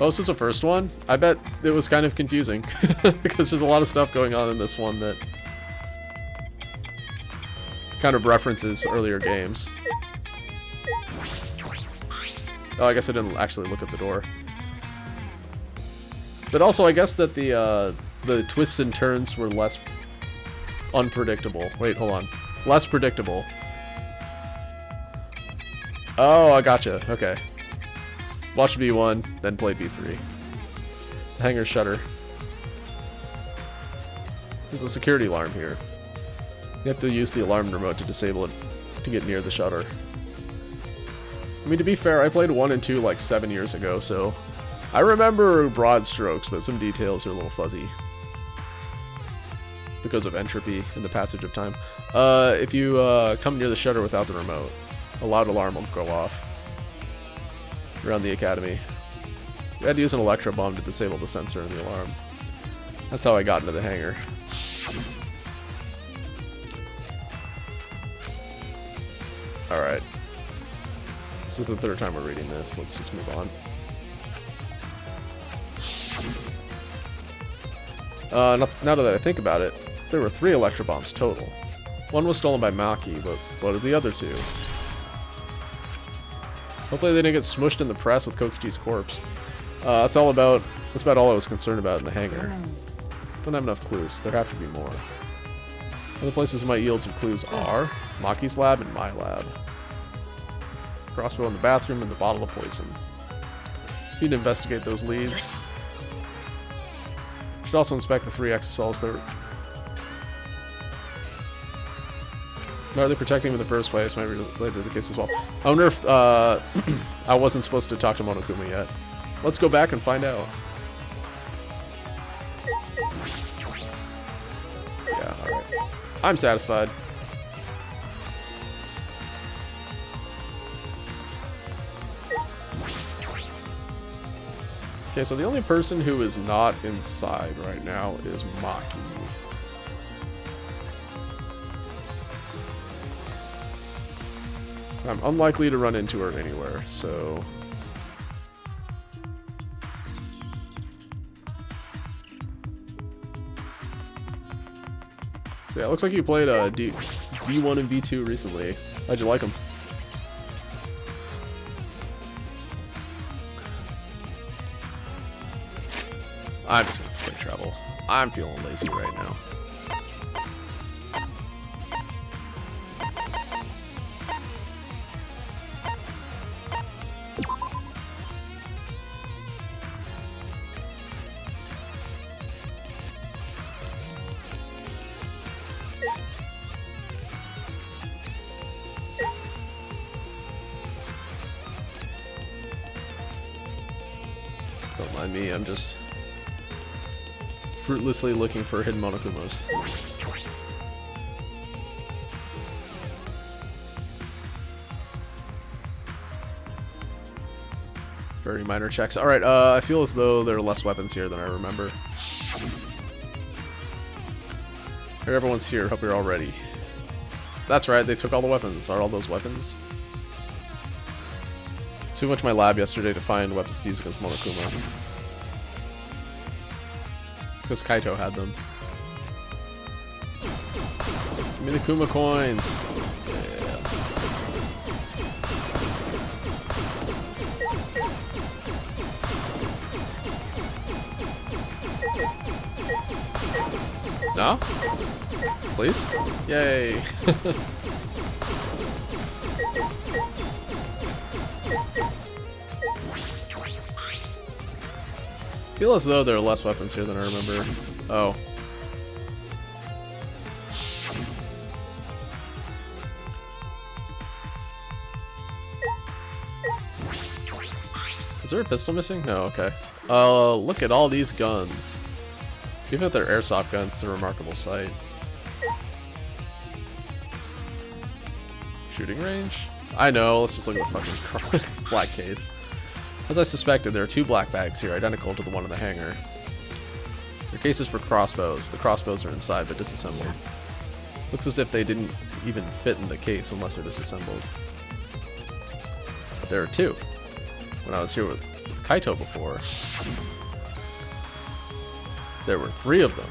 Oh, this was the first one? I bet it was kind of confusing. Because there's a lot of stuff going on in this one that kind of references earlier games. Oh, I guess I didn't actually look at the door. But also, I guess that the twists and turns were less unpredictable. Wait, hold on. Less predictable. Oh, I gotcha. Okay. Watch V1, then play V3. The hangar shutter. There's a security alarm here. You have to use the alarm remote to disable it to get near the shutter. I mean, to be fair, I played 1 and 2 like 7 years ago, so I remember broad strokes, but some details are a little fuzzy because of entropy and the passage of time. If you come near the shutter without the remote, a loud alarm will go off around the academy. We had to use an electro bomb to disable the sensor in the alarm. That's how I got into the hangar. Alright. This is the third time we're reading this. Let's just move on. Now that I think about it, there were 3 electro bombs total. One was stolen by Maki, but what are the other 2? Hopefully they didn't get smushed in the press with Kokichi's corpse. That's about all I was concerned about in the hangar. Don't have enough clues. There have to be more. Other places might yield some clues are Maki's lab and my lab. Crossbow in the bathroom and the bottle of poison. Need to investigate those leads. Should also inspect the 3 exosols that are they protecting him in the first place? Might be related to the case as well. I wonder if I wasn't supposed to talk to Monokuma yet. Let's go back and find out. Yeah, alright. I'm satisfied. Okay, so the only person who is not inside right now is Maki. I'm unlikely to run into her anywhere, so... So yeah, it looks like you played V1 and V2 recently. How'd you like them? I'm just gonna play travel. I'm feeling lazy right now. Don't mind me, I'm just fruitlessly looking for hidden Monokumas. Very minor checks. Alright, I feel as though there are less weapons here than I remember. Here, everyone's here. Hope you're all ready. That's right, they took all the weapons. Are all those weapons? So we went to my lab yesterday to find weapons to use against Monokuma. It's because Kaito had them. Give me the Kuma coins. Yeah. No? Please? Yay. Feel as though there are less weapons here than I remember. Oh. Is there a pistol missing? No, okay. Look at all these guns. Even if they're airsoft guns, it's a remarkable sight. Shooting range? I know, let's just look at the fucking black case. As I suspected, there are 2 black bags here, identical to the one in the hangar. They're cases for crossbows. The crossbows are inside, but disassembled. Looks as if they didn't even fit in the case unless they're disassembled. But there are 2. When I was here with Kaito before, there were 3 of them.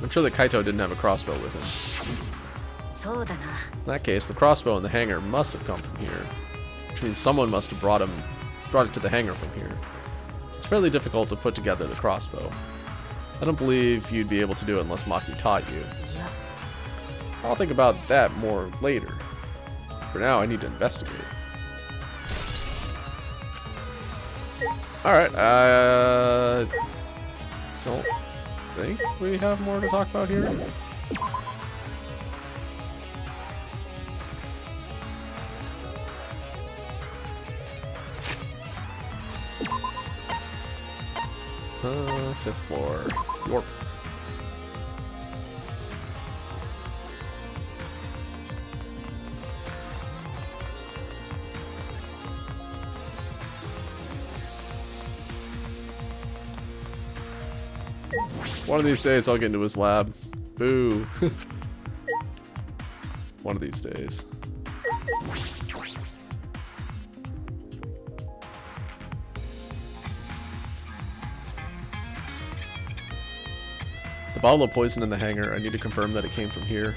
I'm sure that Kaito didn't have a crossbow with him. In that case, the crossbow in the hangar must have come from here. Which means someone must have brought it to the hangar from here. It's fairly difficult to put together the crossbow. I don't believe you'd be able to do it unless Maki taught you. I'll think about that more later. For now, I need to investigate. Alright, don't think we have more to talk about here. Fifth floor. Warp. One of these days I'll get into his lab. Boo. One of these days. The bottle of poison in the hangar, I need to confirm that it came from here.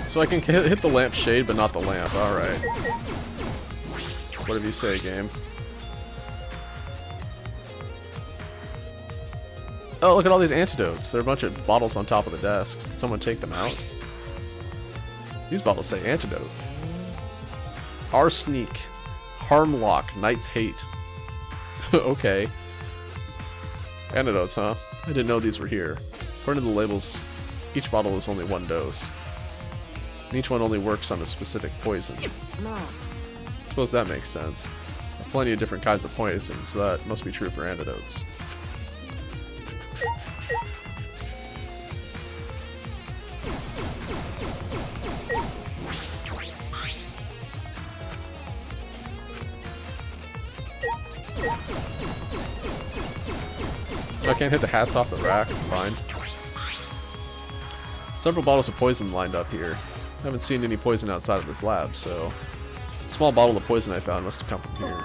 So I can hit the lamp shade, but not the lamp. Alright. Whatever you say, game. Oh, look at all these antidotes. There are a bunch of bottles on top of the desk. Did someone take them out? These bottles say antidote. Arsenic. Harmlock. Knight's Hate. Okay. Antidotes, huh? I didn't know these were here. According to the labels, each bottle is only 1 dose. And each one only works on a specific poison. I suppose that makes sense. There are plenty of different kinds of poison, so that must be true for antidotes. I can't hit the hats off the rack, fine. Several bottles of poison lined up here. I haven't seen any poison outside of this lab, so... a small bottle of poison I found must have come from here.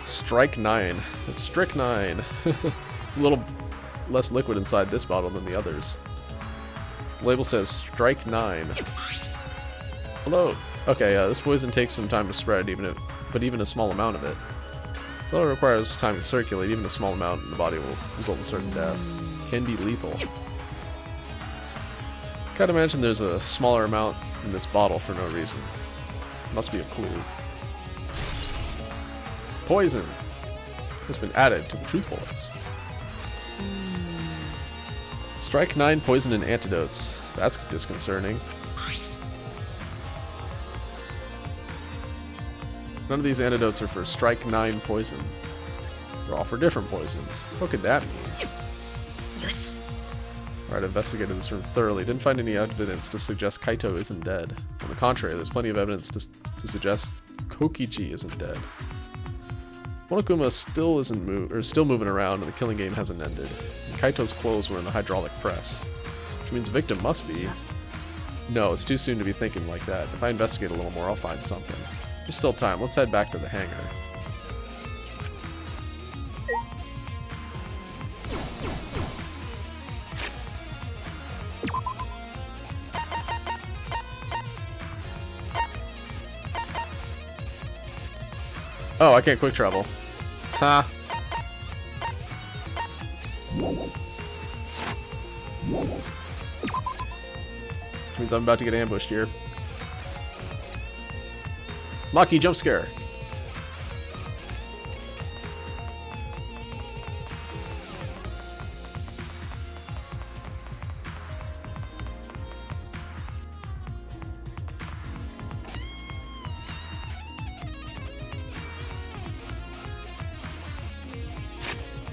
Strike 9. It's strychnine. It's a little less liquid inside this bottle than the others. The label says Strike 9. Hello. Okay, this poison takes some time to spread, but even a small amount of it. Though it requires time to circulate, even a small amount in the body will result in certain death. Can be lethal. Can't imagine there's a smaller amount in this bottle for no reason. Must be a clue. Poison has been added to the truth bullets. Strike 9 poison and antidotes. That's disconcerting. None of these antidotes are for Strike 9 poison. They're all for different poisons. What could that mean? よし Alright, investigated this room thoroughly. Didn't find any evidence to suggest Kaito isn't dead. On the contrary, there's plenty of evidence to suggest Kokichi isn't dead. Monokuma still still moving around, and the killing game hasn't ended. And Kaito's clothes were in the hydraulic press, which means the victim must be. No, it's too soon to be thinking like that. If I investigate a little more, I'll find something. There's still time. Let's head back to the hangar. Oh, I can't quick travel. Ha. Which means I'm about to get ambushed here. Lucky jump scare.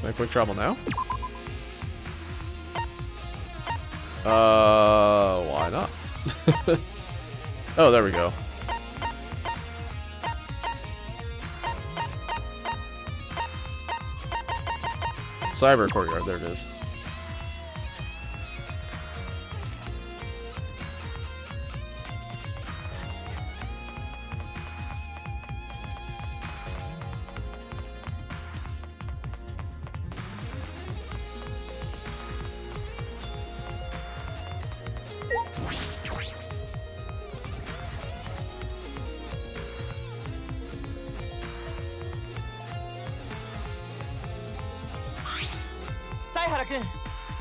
Can I quick travel now? Why not? Oh, there we go. Cyber courtyard, there it is.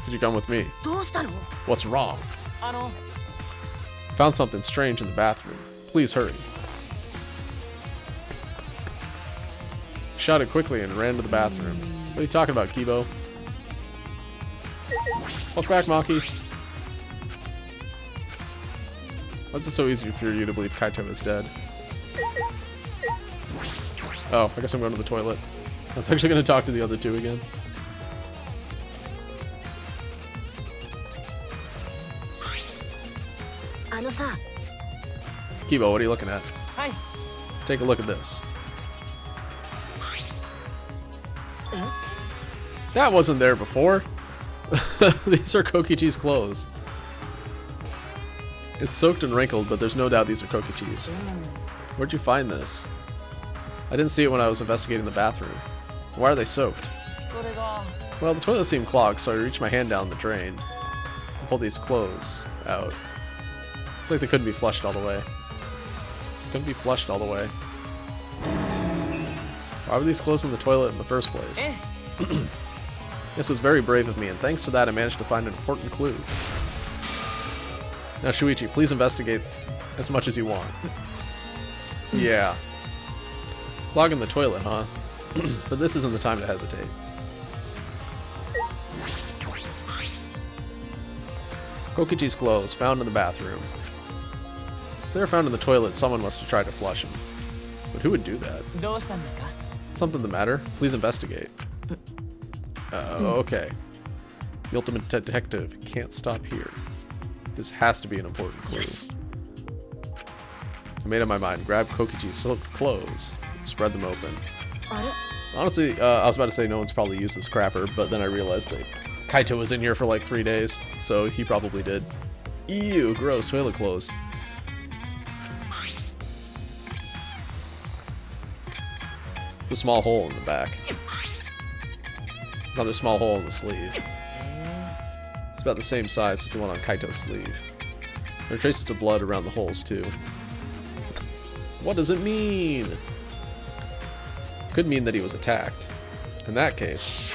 Could you come with me? どうしたの What's wrong? Found something strange in the bathroom. Please hurry. Shouted quickly and ran to the bathroom. What are you talking about, Kibo? Welcome back, Maki. Why is it so easy for you to believe Kaito is dead? Oh, I guess I'm going to the toilet. I was actually going to talk to the other two again. Kibo, what are you looking at? Hi. Take a look at this. That wasn't there before. These are Kokichi's clothes. It's soaked and wrinkled, but there's no doubt these are Kokichi's. Where'd you find this? I didn't see it when I was investigating the bathroom. Why are they soaked? Well, the toilet seemed clogged, so I reached my hand down the drain and pulled these clothes out. It's like they couldn't be flushed all the way. Couldn't be flushed all the way. Why were these clothes in the toilet in the first place? This was very brave of me, and thanks to that I managed to find an important clue. Now, Shuichi, please investigate as much as you want. Yeah. Clogging the toilet, huh? But this isn't the time to hesitate. Kokichi's clothes, found in the bathroom. If they were found in the toilet, someone must have tried to flush them. But who would do that? Something the matter? Please investigate. Okay. The ultimate detective can't stop here. This has to be an important clue. Yes. I made up my mind. Grab Kokichi's silk clothes and spread them open. Honestly, I was about to say no one's probably used this crapper, but then I realized that Kaito was in here for like 3 days, so he probably did. Ew, gross toilet clothes. It's a small hole in the back. Another small hole in the sleeve. It's about the same size as the one on Kaito's sleeve. There are traces of blood around the holes too. What does it mean? Could mean that he was attacked. In that case,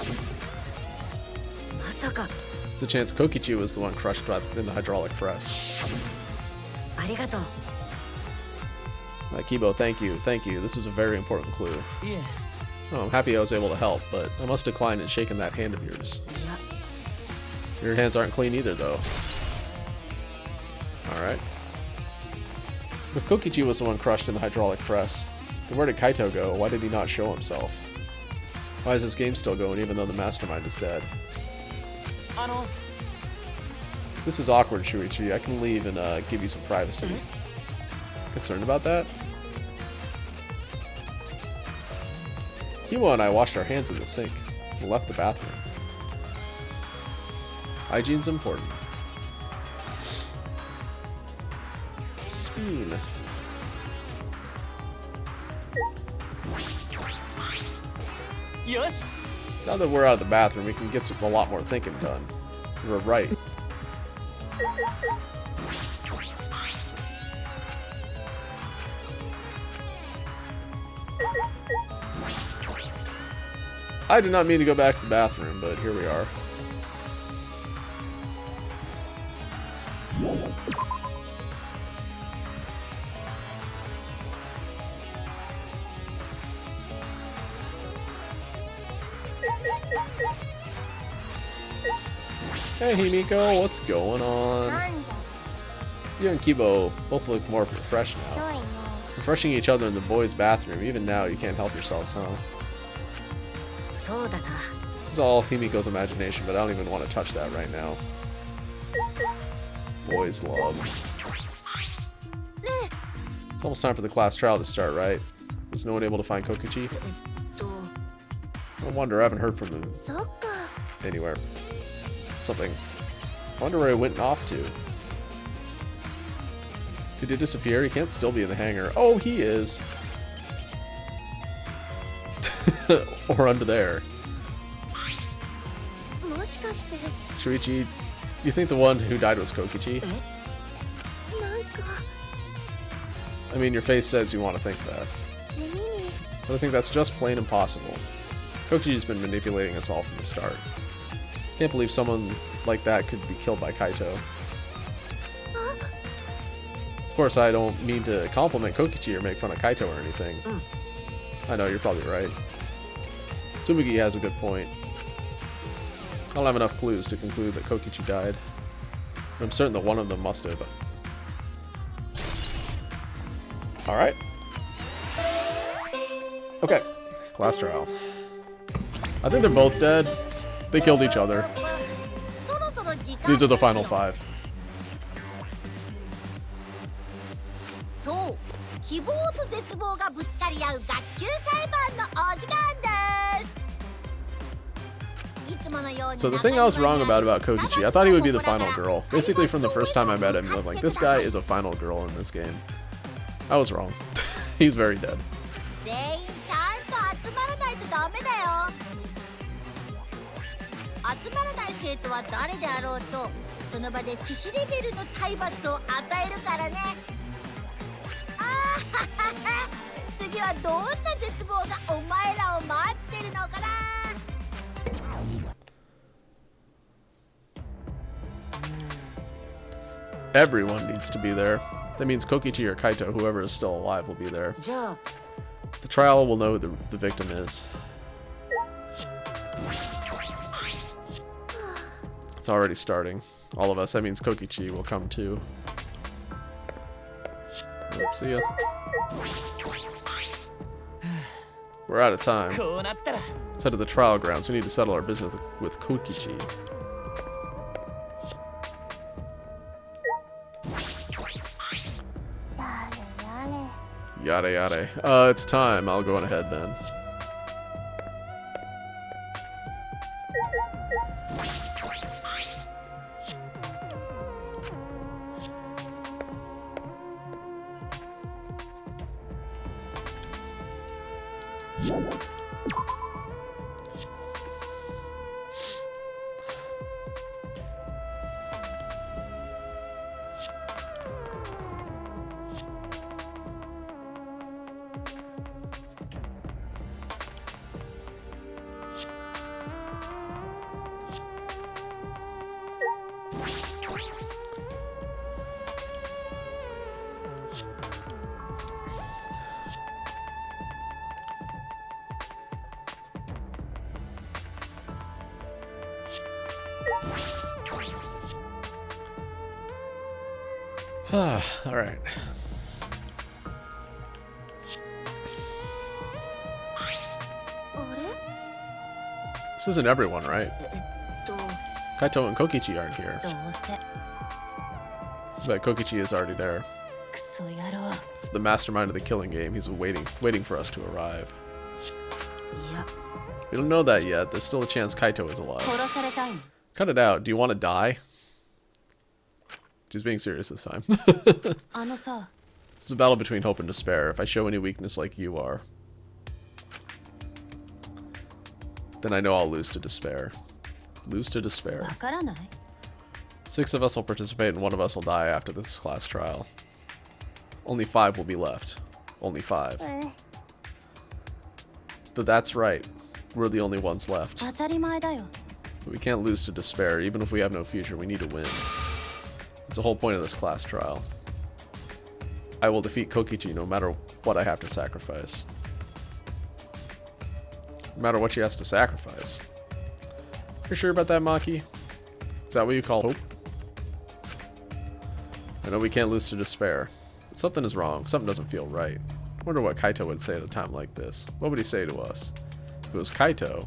it's a chance Kokichi was the one crushed in the hydraulic press. Kibo, thank you. This is a very important clue. Yeah. Oh, I'm happy I was able to help, but I must decline in shaking that hand of yours. Your hands aren't clean either, though. Alright. If Kokichi was the one crushed in the hydraulic press, then where did Kaito go? Why did he not show himself? Why is this game still going even though the mastermind is dead? This is awkward, Shuichi. I can leave and give you some privacy. Concerned about that? Kimo and I washed our hands in the sink and left the bathroom. Hygiene's important. Speen. Yes. Now that we're out of the bathroom, we can get a lot more thinking done. We're right. I did not mean to go back to the bathroom, but here we are. Hey Himiko, what's going on? なんじゃ You and Kibo both look more refreshed しょ now. いの Refreshing each other in the boys' bathroom. Even now, you can't help yourselves, huh? そうだな。 This is all Himiko's imagination, but I don't even want to touch that right now. Boys love. It's almost time for the class trial to start, right? Was no one able to find Kokichi? No wonder, I haven't heard from him そっか。 anywhere. Something. I wonder where he went off to. Did he disappear? He can't still be in the hangar. Oh, he is. Or under there. もしかして Shuichi, do you think the one who died was Kokichi? なんか I mean, your face says you want to think that. 地味に But I think that's just plain impossible. Kokichi's been manipulating us all from the start. Can't believe someone like that could be killed by Kaito. Of course, I don't mean to compliment Kokichi or make fun of Kaito or anything. I know, you're probably right. Tsumugi has a good point. I don't have enough clues to conclude that Kokichi died. But I'm certain that one of them must have. Alright. Okay. Class trial. I think they're both dead. They killed each other. そろそろ時間 These are the final five. そう希望と絶望がぶつかり合う学級裁判のお時間ですいつものように So the thing I was wrong about Kokichi, I thought he would be the final girl. Basically from the first time I met him, I'm like, this guy is a final girl in this game. I was wrong. He's very dead. 全員ちゃんと集まらないとダメだよ集まらない生徒は誰であろうとその場で致死レベルの体罰を与えるからねあーははは次はどんな絶望がお前らを待ってるのかな Everyone needs to be there. That means Kokichi or Kaito, whoever is still alive, will be there. じゃあ The trial will know who the victim is. It's already starting. All of us. That means Kokichi will come too. Yep, see ya. We're out of time. こうなったら Let's head to the trial grounds. We need to settle our business with Kokichi. Yada yada. It's time. I'll go on ahead then. All right. あれ This isn't everyone, right? と Kaito and Kokichi aren't here. どうせ But Kokichi is already there. クソ野郎 It's the mastermind of the killing game. He's waiting for us to arrive. いや We don't know that yet. There's still a chance Kaito is alive. 殺されたいの Cut it out. Do you want to die? She's being serious this time. あのさ This is a battle between hope and despair. If I show any weakness like you are, then I know I'll lose to despair. Lose to despair. わからない 6 of us will participate and 1 of us will die after this class trial. Only 5 will be left. Only 5. But that's right. We're the only ones left. 当たり前だよ But we can't lose to despair. Even if we have no future, we need to win. It's the whole point of this class trial. I will defeat Kokichi no matter what I have to sacrifice. No matter what she has to sacrifice. You sure about that, Maki? Is that what you call hope? I know we can't lose to despair. But something is wrong. Something doesn't feel right. I wonder what Kaito would say at a time like this. What would he say to us? If it was Kaito,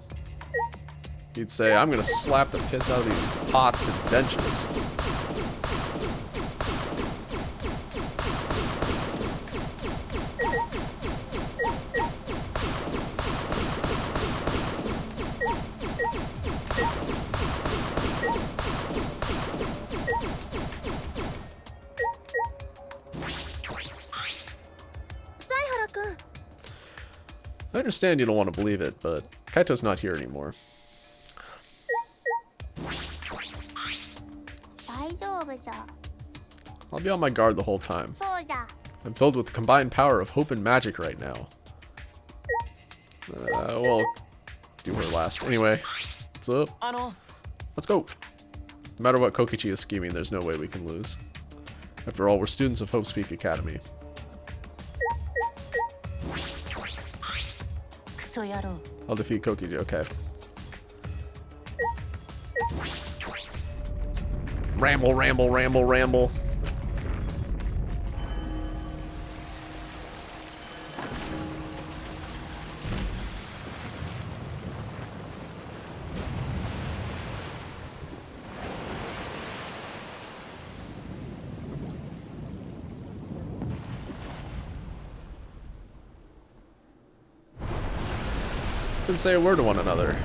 he'd say, I'm gonna slap the piss out of these pots and benches. I understand you don't want to believe it, but Kaito's not here anymore. 大丈夫じゃ I'll be on my guard the whole time. そうじゃ I'm filled with the combined power of hope and magic right now. Well, do her last. Anyway, what's up? Let's go. No matter what Kokichi is scheming, there's no way we can lose. After all, we're students of Hope's Peak Academy. クソ野郎 I'll defeat Kokichi, okay. Ramble, ramble, ramble, ramble. Couldn't say a word to one another.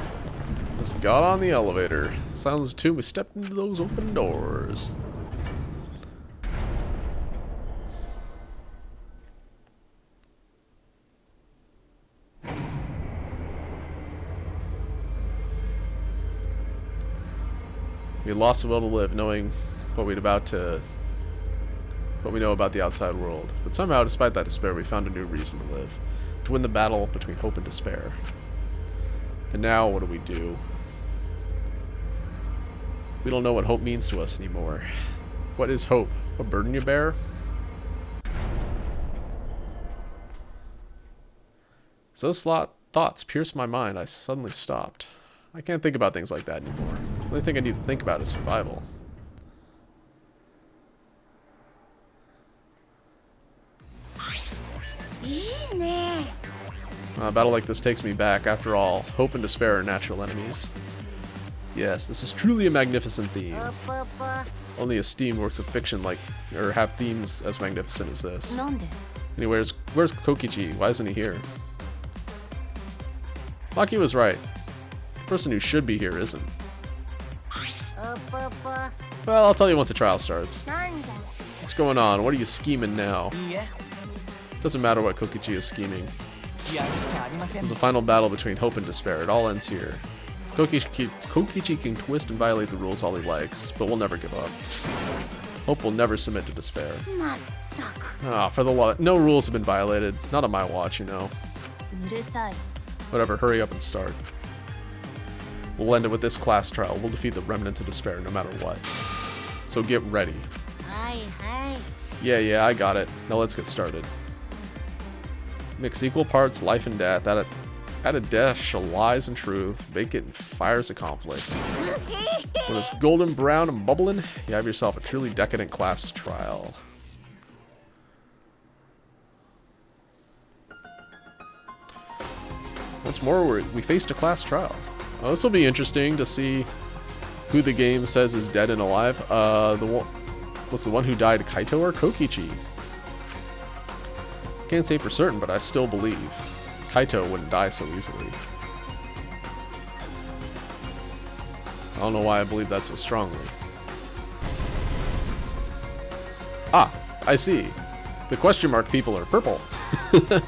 Just got on the elevator. Silence too, we stepped into those open doors. We lost the will to live, knowing what we know about the outside world. But somehow, despite that despair, we found a new reason to live. To win the battle between hope and despair. And now, what do? We don't know what hope means to us anymore. What is hope? A burden you bear? As those thoughts pierced my mind, I suddenly stopped. I can't think about things like that anymore. The only thing I need to think about is survival. A battle like this takes me back. After all, hope and despair are natural enemies. Yes, this is truly a magnificent theme. Only esteemed works of fiction have themes as magnificent as this. なんで Anyways, where's Kokichi? Why isn't he here? Maki was right. The person who should be here isn't. Well, I'll tell you once the trial starts. なんだ What's going on? What are you scheming now? Doesn't matter what Kokichi is scheming. This is a final battle between hope and despair. It all ends here. Kokichi can twist and violate the rules all he likes, but we'll never give up. Hope will never submit to despair. まったく Ah, for the law, no rules have been violated. Not on my watch, you know. うるさい Whatever, hurry up and start. We'll end it with this class trial. We'll defeat the remnants of despair no matter what. So get ready. はいはい Yeah, I got it. Now let's get started. Mix equal parts life and death. Add a dash of lies and truth. Bake it in fires of conflict. When it's golden brown and bubbling, you have yourself a truly decadent class trial. Once more, we faced a class trial. Oh, this will be interesting to see who the game says is dead and alive. Was the one who died Kaito or Kokichi? Can't say for certain, but I still believe Kaito wouldn't die so easily. I don't know why I believe that so strongly. Ah, I see. The question mark people are purple. But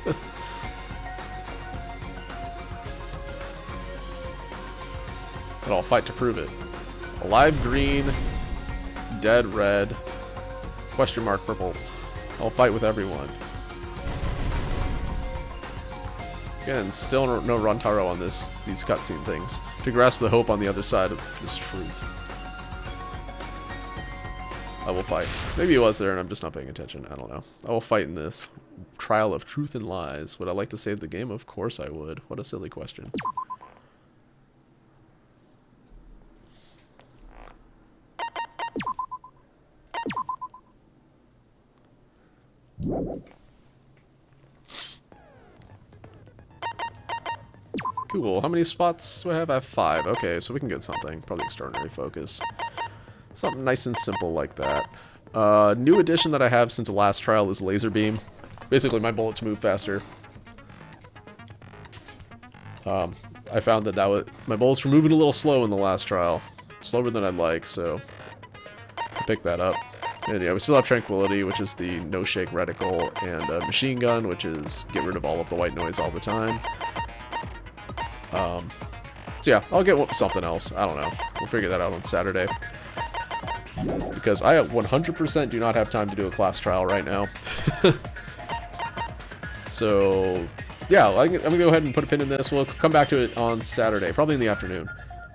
I'll fight to prove it. Alive green, dead red, question mark purple. I'll fight with everyone. Again, still no Rantaro on these cutscene things. To grasp the hope on the other side of this truth. I will fight. Maybe it was there and I'm just not paying attention. I don't know. I will fight in this trial of truth and lies. Would I like to save the game? Of course I would. What a silly question. Cool. How many spots do I have? I have 5. Okay, so we can get something. Probably extraordinary focus. Something nice and simple like that. New addition that I have since the last trial is laser beam. Basically, my bullets move faster. I found that my bullets were moving a little slow in the last trial. Slower than I'd like, so I picked that up. And yeah, we still have Tranquility, which is the no-shake reticle, and Machine Gun, which is get rid of all of the white noise all the time. So yeah, I'll get something else. I don't know. We'll figure that out on Saturday. Because I 100% do not have time to do a class trial right now. So, yeah, I'm going to go ahead and put a pin in this. We'll come back to it on Saturday, probably in the afternoon.